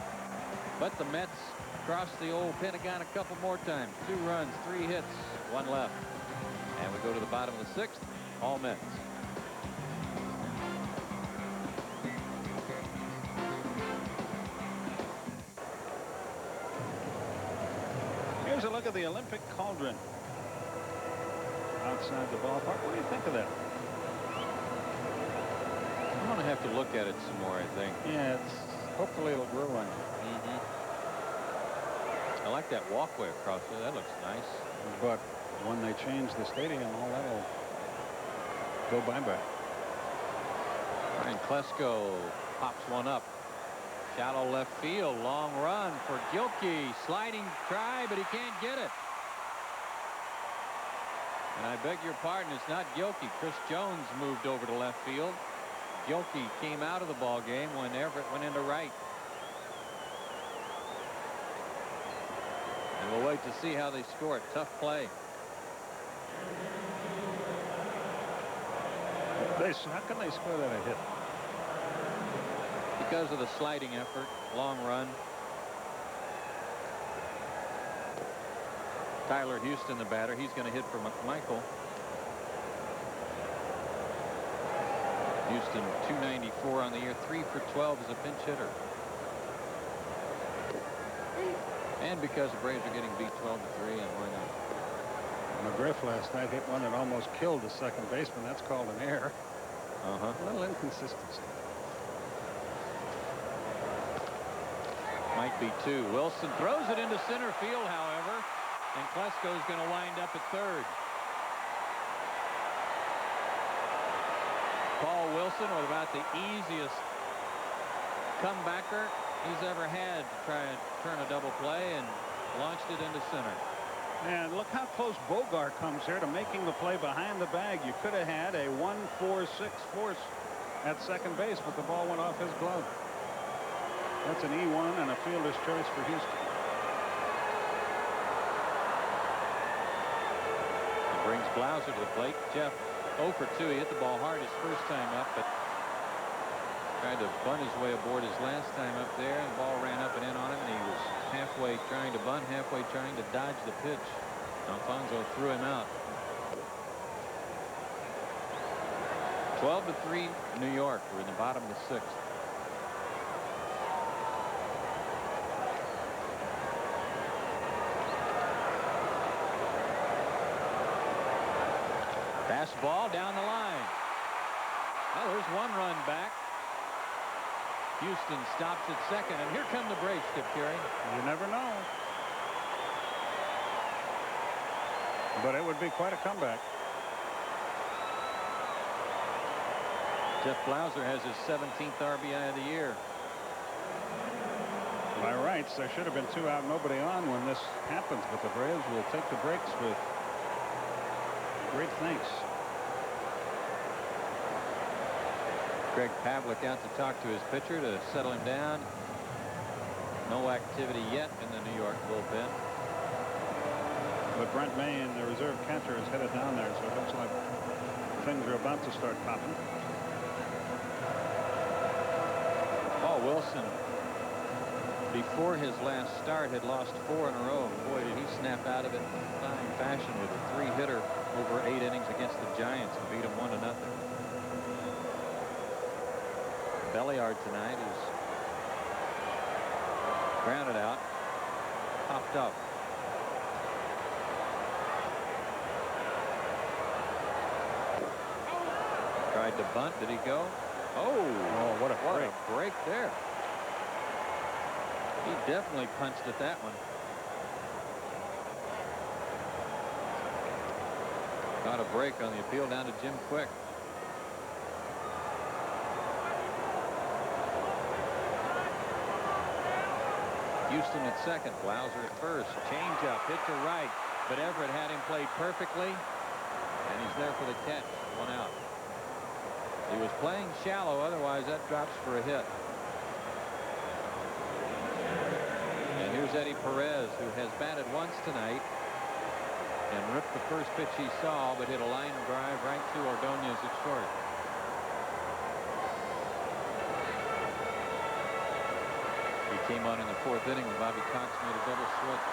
But the Mets cross the old Pentagon a couple more times. 2 runs, 3 hits, 1 left. And we go to the bottom of the 6th. All Mets. Here's a look at the Olympic cauldron outside the ballpark. What do you think of that? I'm going to have to look at it some more, I think. Yeah, hopefully it'll grow on you. I like that walkway across there. That looks nice. But when they change the stadium, all that'll go bye-bye. Ryan Klesko pops one up. Shallow left field. Long run for Gilkey. Sliding try, but he can't get it. And I beg your pardon, it's not Gilkey. Chris Jones moved over to left field. Gilkey came out of the ball game when Everett went into right. And we'll wait to see how they score it. Tough play. How can they score that a hit? Because of the sliding effort, long run. Tyler Houston, the batter, he's going to hit for McMichael. Houston 294 on the year, 3 for 12 as a pinch hitter. And because the Braves are getting beat 12-3, and why not? McGriff last night hit one that almost killed the second baseman. That's called an error. A little inconsistency. Might be 2. Wilson throws it into center field, however, and Klesko's going to wind up at third. Paul Wilson with about the easiest comebacker he's ever had to try and turn a double play, and launched it into center. And look how close Bogart comes here to making the play behind the bag. You could have had a 1-4-6 force at second base, but the ball went off his glove. That's an E1 and a fielder's choice for Houston. He brings Blauser to the plate. Jeff 0 for 2. He hit the ball hard his first time up, but tried to bunt his way aboard his last time up there, and the ball ran up and in on him, and he was halfway trying to bunt, halfway trying to dodge the pitch. Alfonso threw him out. 12-3 New York. We're in the bottom of the 6th. Fastball down the line. Oh, there's 1 run back. Houston stops at second, and here come the Braves, Skip Carey. You never know. But it would be quite a comeback. Jeff Blauser has his 17th RBI of the year. By rights, there should have been 2 out, nobody on when this happens, but the Braves will take the breaks with great thanks. Greg Pavlik out to talk to his pitcher to settle him down. No activity yet in the New York bullpen. But Brent Maine, the reserve catcher, is headed down there, so it looks like things are about to start popping. Paul Wilson, before his last start, had lost 4 in a row. Boy, did he snap out of it in fine fashion with a 3-hitter over 8 innings against the Giants to beat them 1-0. Belliard tonight is grounded out, popped up. Tried to bunt. Did he go? Oh, what a break. A break there. He definitely punched at that one. Got a break on the appeal down to Jim Quick. Houston at second. Blauser at first. Change up. Hit to right. But Everett had him played perfectly. And he's there for the catch. 1 out. He was playing shallow. Otherwise, that drops for a hit. And here's Eddie Perez, who has batted once tonight and ripped the first pitch he saw, but hit a line drive right to Ordonez at short. He came on in the 4th inning when Bobby Cox made a double switch.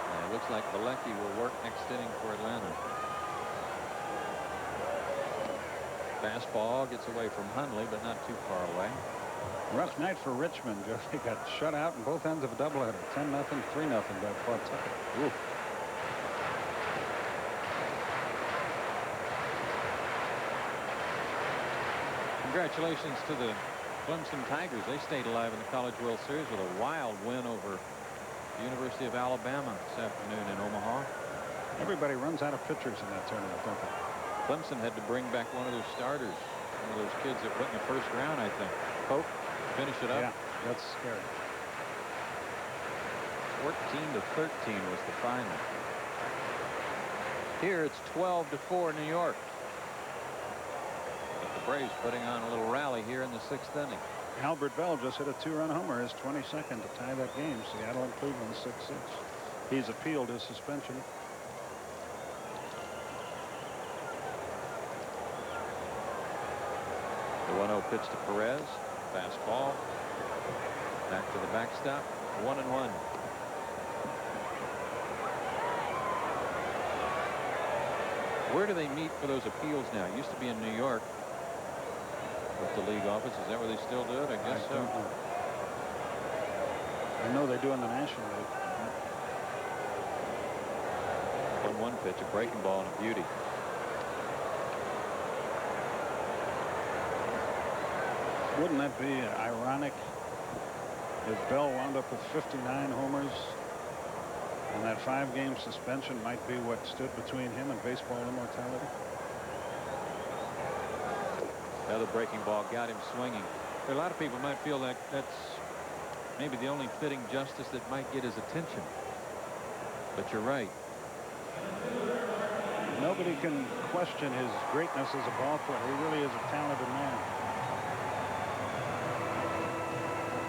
And it looks like Bilecki will work next inning for Atlanta. Fastball gets away from Hundley, but not too far away. Rough night for Richmond. They got shut out in both ends of a doubleheader. 10-0, 3-0 by Pawtucket. Ooh. Congratulations to the Clemson Tigers. They stayed alive in the College World Series with a wild win over the University of Alabama this afternoon in Omaha. Everybody runs out of pitchers in that tournament, don't they? Clemson had to bring back one of their starters, one of those kids that went in the 1st round, I think. Pope, finish it up. Yeah, that's scary. 14-13 was the final. Here it's 12-4 New York. But the Braves putting on a little rally here in the 6th inning. Albert Bell just hit a 2-run homer, his 22nd to tie that game. Seattle and Cleveland 6-6. He's appealed his suspension. The 1-0 pitch to Perez. Fastball. Back to the backstop. 1-1. Where do they meet for those appeals now? It used to be in New York with the league office. Is that where they still do it? I guess so. I know they do in the National League. 1-1 pitch, a breaking ball and a beauty. Wouldn't that be ironic if Bell wound up with 59 homers and that 5-game suspension might be what stood between him and baseball immortality? Another breaking ball got him swinging. A lot of people might feel like that's maybe the only fitting justice that might get his attention. But you're right. Nobody can question his greatness as a ball player. He really is a talented man.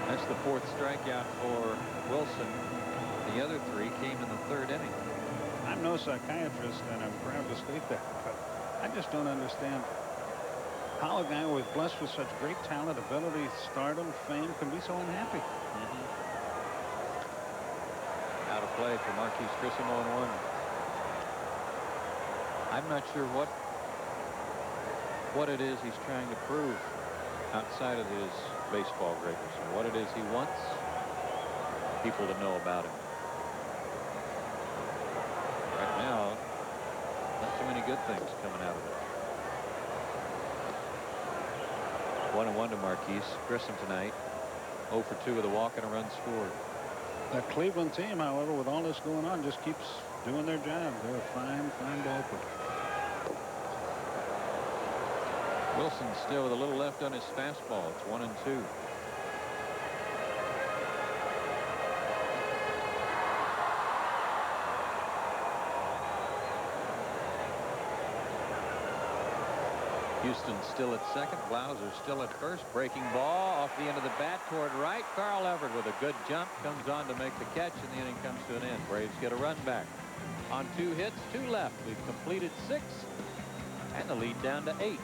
That's the 4th strikeout for Wilson. The other 3 came in the 3rd inning. I'm no psychiatrist, and I'm proud to state that, but I just don't understand how a guy with blessed with such great talent, ability, stardom, fame can be so unhappy. Out of play for Marquise Grissom on 1. I'm not sure what it is he's trying to prove outside of his baseball greatness, and what it is he wants people to know about him. Right now, not too many good things coming out of it. 1-1 to Marquise Grissom tonight. 0 for 2 with a walk and a run scored. That Cleveland team, however, with all this going on, just keeps doing their job. They're a fine ball player. Wilson still with a little left on his fastball. It's 1-2. Houston still at second. Blauser still at first. Breaking ball off the end of the bat toward right. Carl Everett with a good jump comes on to make the catch, and the inning comes to an end. Braves get a run back on 2 hits, 2 left. We've completed 6, and the lead down to 8.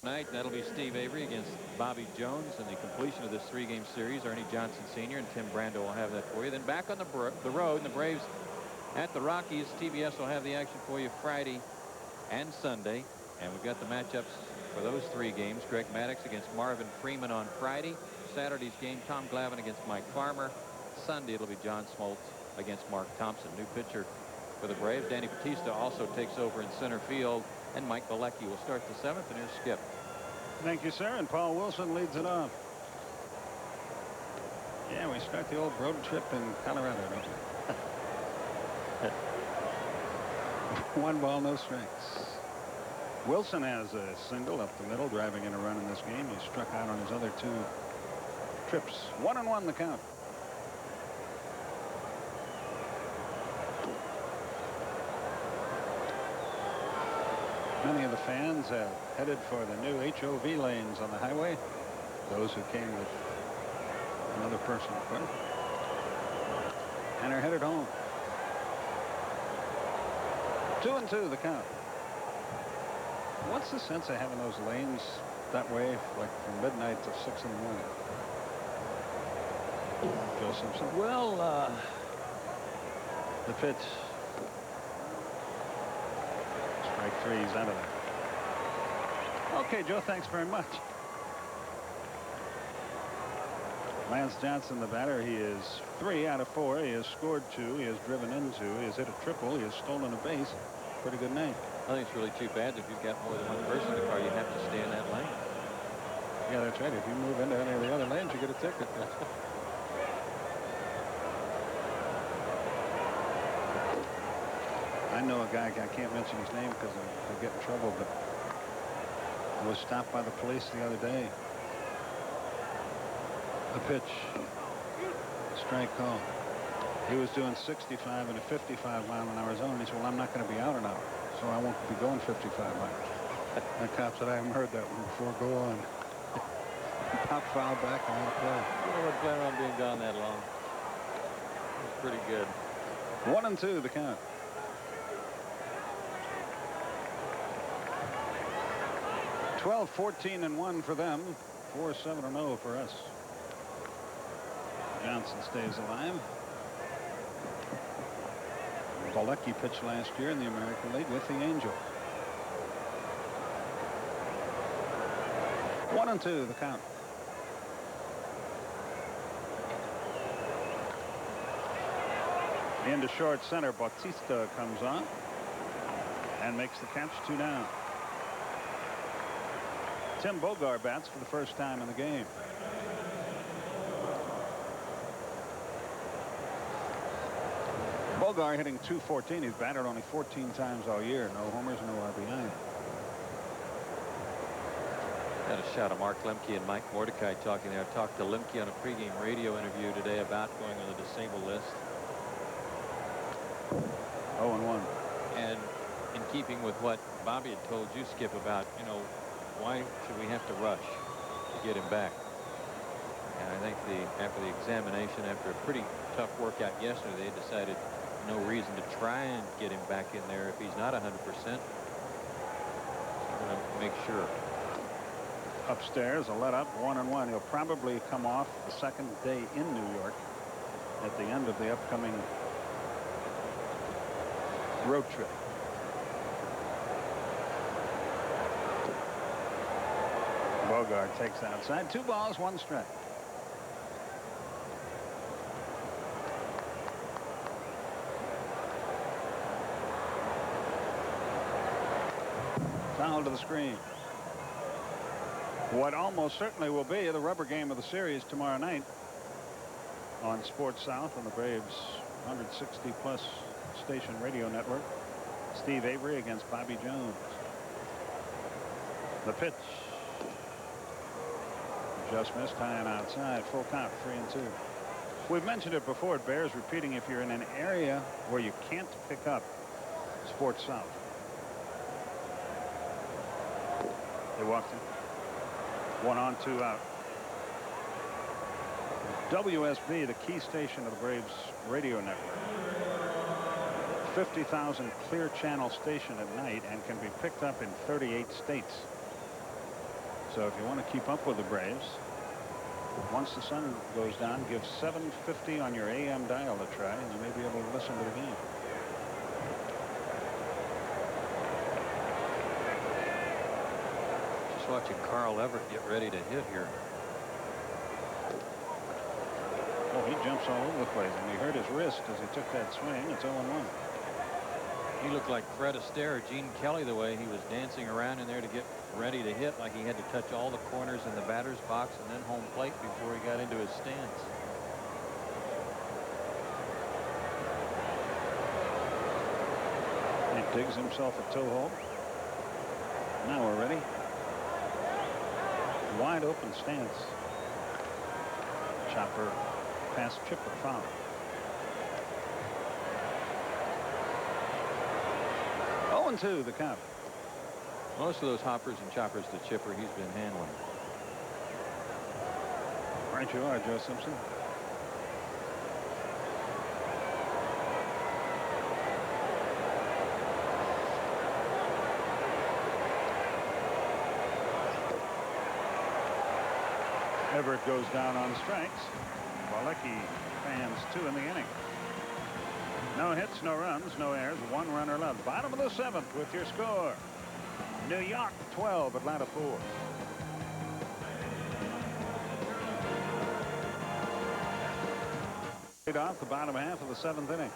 Tonight, that'll be Steve Avery against Bobby Jones in the completion of this 3-game series. Ernie Johnson Sr. and Tim Brando will have that for you. Then back on the road, and the Braves at the Rockies. TBS will have the action for you Friday and Sunday. And we've got the matchups for those 3 games. Greg Maddux against Marvin Freeman on Friday. Saturday's game, Tom Glavine against Mike Farmer. Sunday, it'll be John Smoltz against Mark Thompson. New pitcher for the Braves. Danny Batista also takes over in center field. And Mike Bilecki will start the 7th. And here's Skip. Thank you, sir. And Paul Wilson leads it off. Yeah, we start the old road trip in Colorado, don't we? 1 ball, no strikes. Wilson has a single up the middle, driving in a run in this game. He struck out on his other 2 trips. 1-1 the count. Many of the fans have headed for the new HOV lanes on the highway. Those who came with another person foot, and are headed home. 2-2 the count. What's the sense of having those lanes that way, like from midnight to 6 in the morning? Joe Simpson. Well, The pitch. Strike 3, he's out of there. Okay, Joe, thanks very much. Lance Johnson, the batter, he is 3 out of 4. He has scored 2. He has driven in 2. He has hit a triple. He has stolen a base. Pretty good name. I think it's really too bad if you've got more than 1 person in the car, you have to stay in that lane. Yeah, that's right. If you move into any of the other lanes, you get a ticket. I know a guy, I can't mention his name because I'll get in trouble, but he was stopped by the police the other day. A pitch. Strike call. He was doing 65 in a 55 mile an hour zone. He said, well, I'm not going to be out an hour, so I won't be going 55 miles. The cop said, I haven't heard that one before. Go on. Pop foul back and out of play. I wouldn't plan on being gone that long. That's pretty good. 1-2 the count. Twelve, 14 and 1 for them. 4-7-0 for us. Johnson stays alive. Bilecki pitched last year in the American League with the Angels. 1-2 the count. Into short center, Bautista comes on and makes the catch. 2 down. Tim Bogar bats for the first time in the game. Bogar hitting .214. He's batted only 14 times all year. No homers, no RBI. Got a shot of Mark Lemke and Mike Mordecai talking there. I talked to Lemke on a pregame radio interview today about going on the disabled list. 0-1. And in keeping with what Bobby had told you, Skip, about, you know, why should we have to rush to get him back? And I think after the examination, after a pretty tough workout yesterday, they decided no reason to try and get him back in there if he's not 100%. I'm going to make sure. Upstairs, a let up, 1-1. He'll probably come off the second day in New York at the end of the upcoming road trip. Bogart takes outside. 2 balls, 1 strike. Foul to the screen. What almost certainly will be the rubber game of the series tomorrow night on Sports South on the Braves 160+ station radio network. Steve Avery against Bobby Jones. The pitch. Just missed high and outside. Full count, 3-2. We've mentioned it before. It bears repeating if you're in an area where you can't pick up Sports South. They walked in. 1 on, 2 out. WSB, the key station of the Braves radio network. 50,000 clear channel station at night and can be picked up in 38 states. So if you want to keep up with the Braves, once the sun goes down, give 750 on your AM dial a try, and you may be able to listen to the game. Just watching Carl Everett get ready to hit here. Oh, he jumps all over the place, and he hurt his wrist as he took that swing. It's 0-1. He looked like Fred Astaire or Gene Kelly the way he was dancing around in there to get ready to hit, like he had to touch all the corners in the batter's box and then home plate before he got into his stance. He digs himself a toe hold. Now we're ready. Wide open stance. Chopper past Chipper, foul. Oh, 0-2 the count. Most of those hoppers and choppers to Chipper he's been handling. Right you are, Joe Simpson. Everett goes down on strikes. Walecki fans 2 in the inning. No hits, no runs, no errors, 1 runner left. Bottom of the 7th with your score. New York 12, Atlanta 4. Off the bottom half of the 7th inning.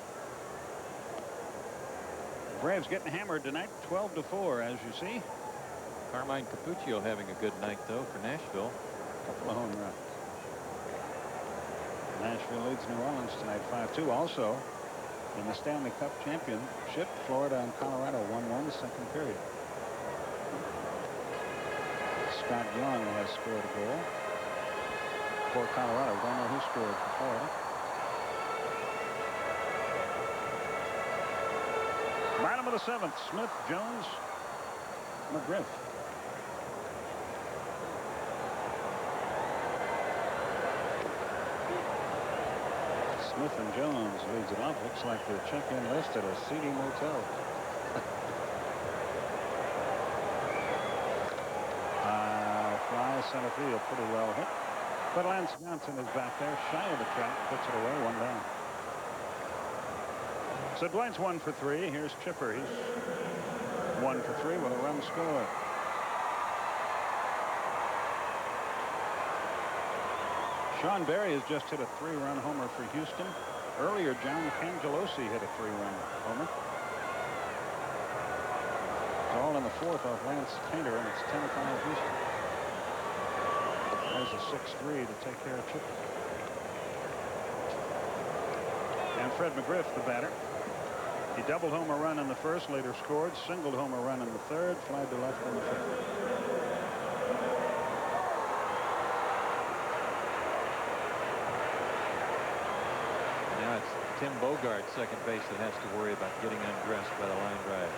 Braves getting hammered tonight, 12-4, as you see. Carmine Cappuccio having a good night, though, for Nashville. Couple of home runs. Nashville leads New Orleans tonight 5-2. Also in the Stanley Cup championship, Florida and Colorado 1-1 second period. Scott Young has scored a goal for Colorado. Don't know who scored for Florida. Bottom of the 7th, Smith, Jones, McGriff. Smith and Jones leads it off. Looks like the check-in list at a seedy motel. Fly center field, pretty well hit. But Lance Johnson is back there, shy of the track, puts it away, 1 down. So Dwight's 1 for 3. Here's Chipper. He's 1 for 3 with a run scored. Sean Berry has just hit a 3-run homer for Houston. Earlier, John Cangelosi hit a 3-run homer. It's all in the 4th off Lance Painter, and it's 10-5 Houston. There's a 6-3 to take care of Chipper. And Fred McGriff, the batter. He doubled home a run in the 1st, later scored, singled home a run in the 3rd, flied to left in the 5th. Tim Bogart, second base, that has to worry about getting undressed by the line drive.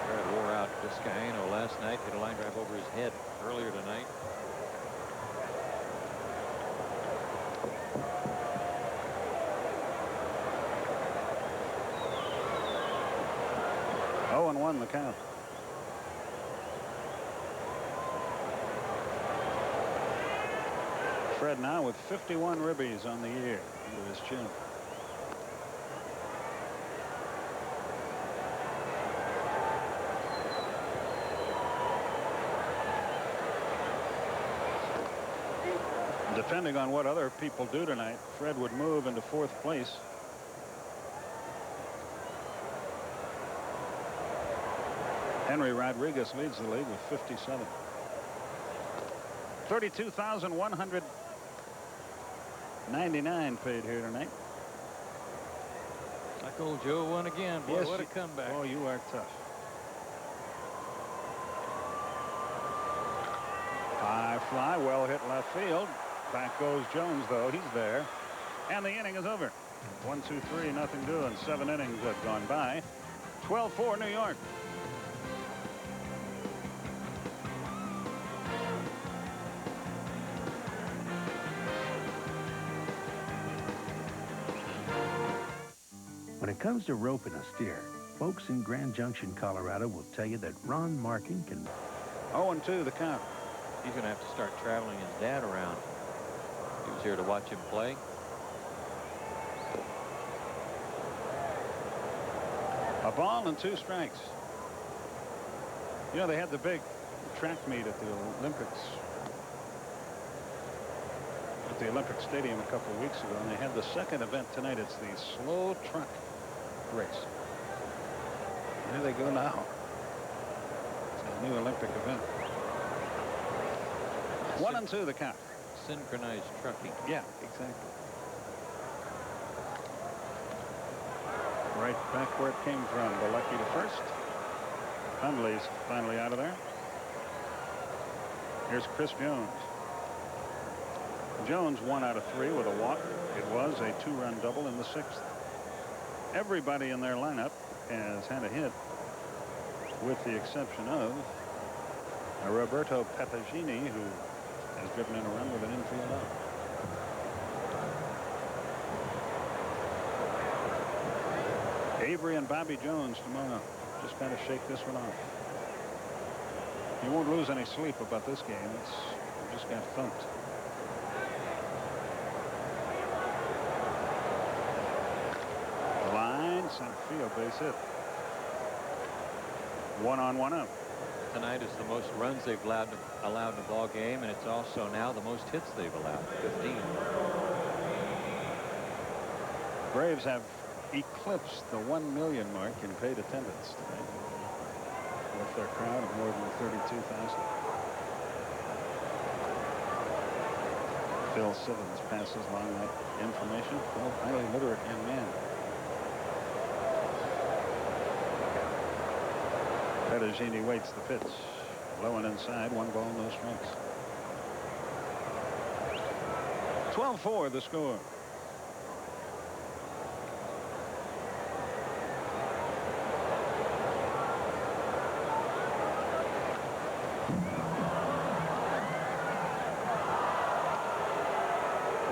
Brad wore out Vizcaíno last night, hit a line drive over his head earlier tonight. Oh, and 1 the count. Fred now with 51 ribbies on the year under his chin. Depending on what other people do tonight, Fred would move into 4th place Henry Rodriguez leads the league with 57. 32,199 paid here tonight. Like old Joe won again. Boy, Yes, what a comeback. Oh, you are tough. High fly, well hit left field. Back goes Jones, though. He's there. And the inning is over. 1, 2, 3, nothing doing. 7 innings have gone by. 12-4 New York. When it comes to roping a steer, folks in Grand Junction, Colorado will tell you that Ron Markin can. 0-2 the count. He's going to have to start traveling his dad around. He was here to watch him play. A ball and 2 strikes. You know, they had the big track meet at the Olympics. At the Olympic Stadium a couple of weeks ago, and they had the second event tonight. It's the slow truck race. There they go now. It's a new Olympic event. 1-2 the count. Synchronized trucking. Yeah, exactly. Right back where it came from. Bilecki to first. Hundley's finally out of there. Here's Chris Jones. Jones 1 out of 3 with a walk. It was a 2-run double in the 6th. Everybody in their lineup has had a hit, with the exception of Roberto Petagini, who has driven in a run with an infield out. Avery and Bobby Jones tomorrow. Just kind of shake this one off. You won't lose any sleep about this game. You just got thumped. Line, center field, base hit. 1-on-1 out. Tonight is the most runs they've allowed in a ball game, and it's also now the most hits they've allowed, 15. Braves have eclipsed the 1 million mark in paid attendance tonight, with their crowd of more than 32,000. Phil Simmons passes along that information. Phil, highly literate young man. Petagini waits the pitch. Low and inside, 1 ball, no strikes. 12-4 the score.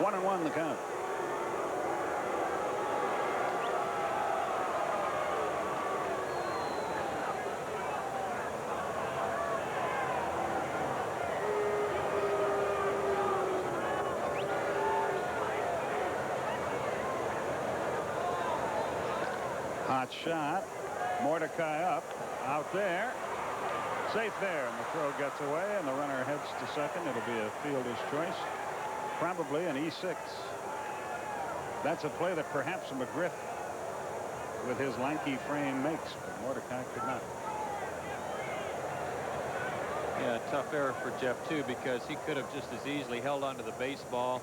One and 1 the count. Hot shot. Mordecai up. Out there. Safe there. And the throw gets away. And the runner heads to second. It'll be a fielder's choice. Probably an E6. That's a play that perhaps McGriff, with his lanky frame, makes. But Mordecai could not. Yeah, tough error for Jeff, too, because he could have just as easily held onto the baseball,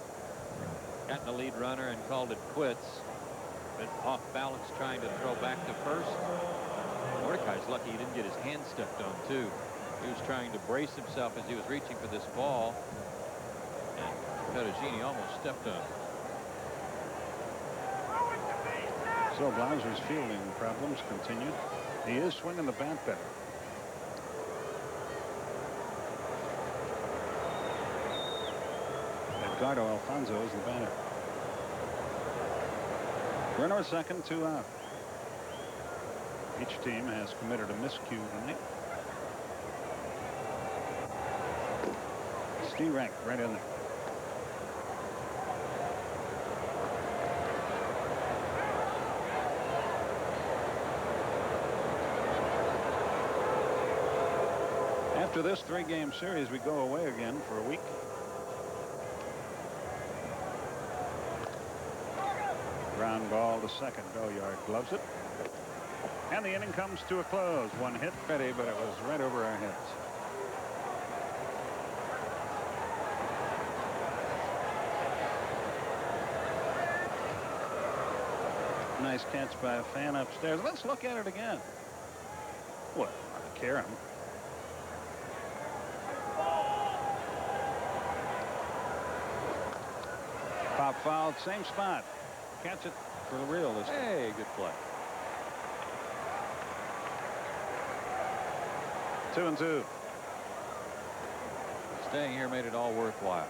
gotten the lead runner, and called it quits. But off balance trying to throw back to first. Mordecai's lucky he didn't get his hand stepped on, too. He was trying to brace himself as he was reaching for this ball. And Petagini almost stepped on him. So Blauser's fielding problems continued. He is swinging the bat better. Edgardo Alfonso is the batter. Runner second, 2 out. Each team has committed a miscue tonight. Steve Rank right in there. After this 3-game series, we go away again for a week. Ground ball to second. Goyard gloves it. And the inning comes to a close. One hit ready, but it was right over our heads. Nice catch by a fan upstairs. Let's look at it again. What? I care him. Pop foul, same spot. Catch it for the real this time. Hey, good play. 2-2. Staying here made it all worthwhile.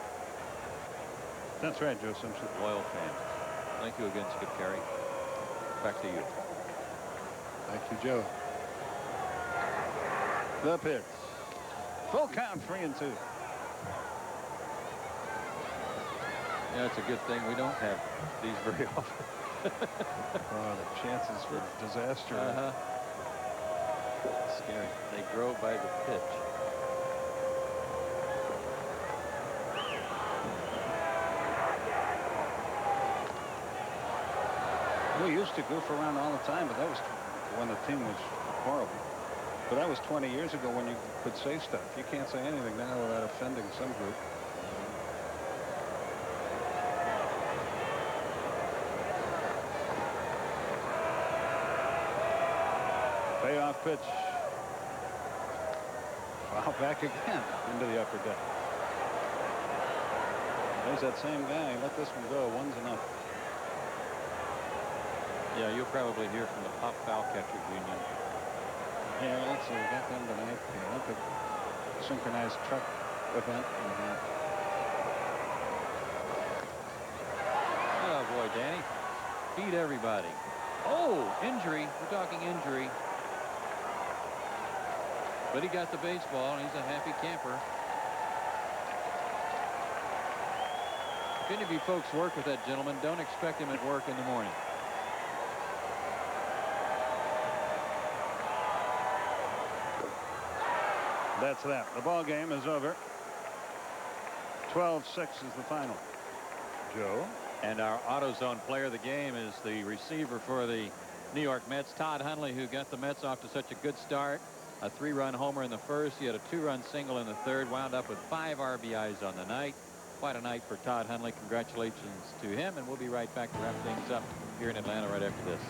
That's right, Joe Simpson. Loyal fans. Thank you again, Skip Carey. Back to you. Thank you, Joe. The pitch. Full count, 3-2. Yeah, it's a good thing we don't have these very often. Oh, the chances for disaster. Scary. They grow by the pitch. We used to goof around all the time, but that was when the team was horrible. But that was 20 years ago when you could say stuff. You can't say anything now without offending some group. Payoff pitch. Foul back again into the upper deck. There's that same guy. Let this one go. One's enough. Yeah, you'll probably hear from the Pop Foul Catchers Union. Yeah, let's see. We got them tonight. The Olympic synchronized truck event. Oh, boy, Danny. Beat everybody. Oh, injury. We're talking injury. But he got the baseball, and he's a happy camper. If any of you folks work with that gentleman, don't expect him at work in the morning. That's that. The ball game is over. 12-6 is the final. Joe? And our AutoZone player of the game is the receiver for the New York Mets, Todd Hundley, who got the Mets off to such a good start. A 3-run homer in the first. He had a 2-run single in the third. Wound up with 5 RBIs on the night. Quite a night for Todd Hundley. Congratulations to him. And we'll be right back to wrap things up here in Atlanta right after this.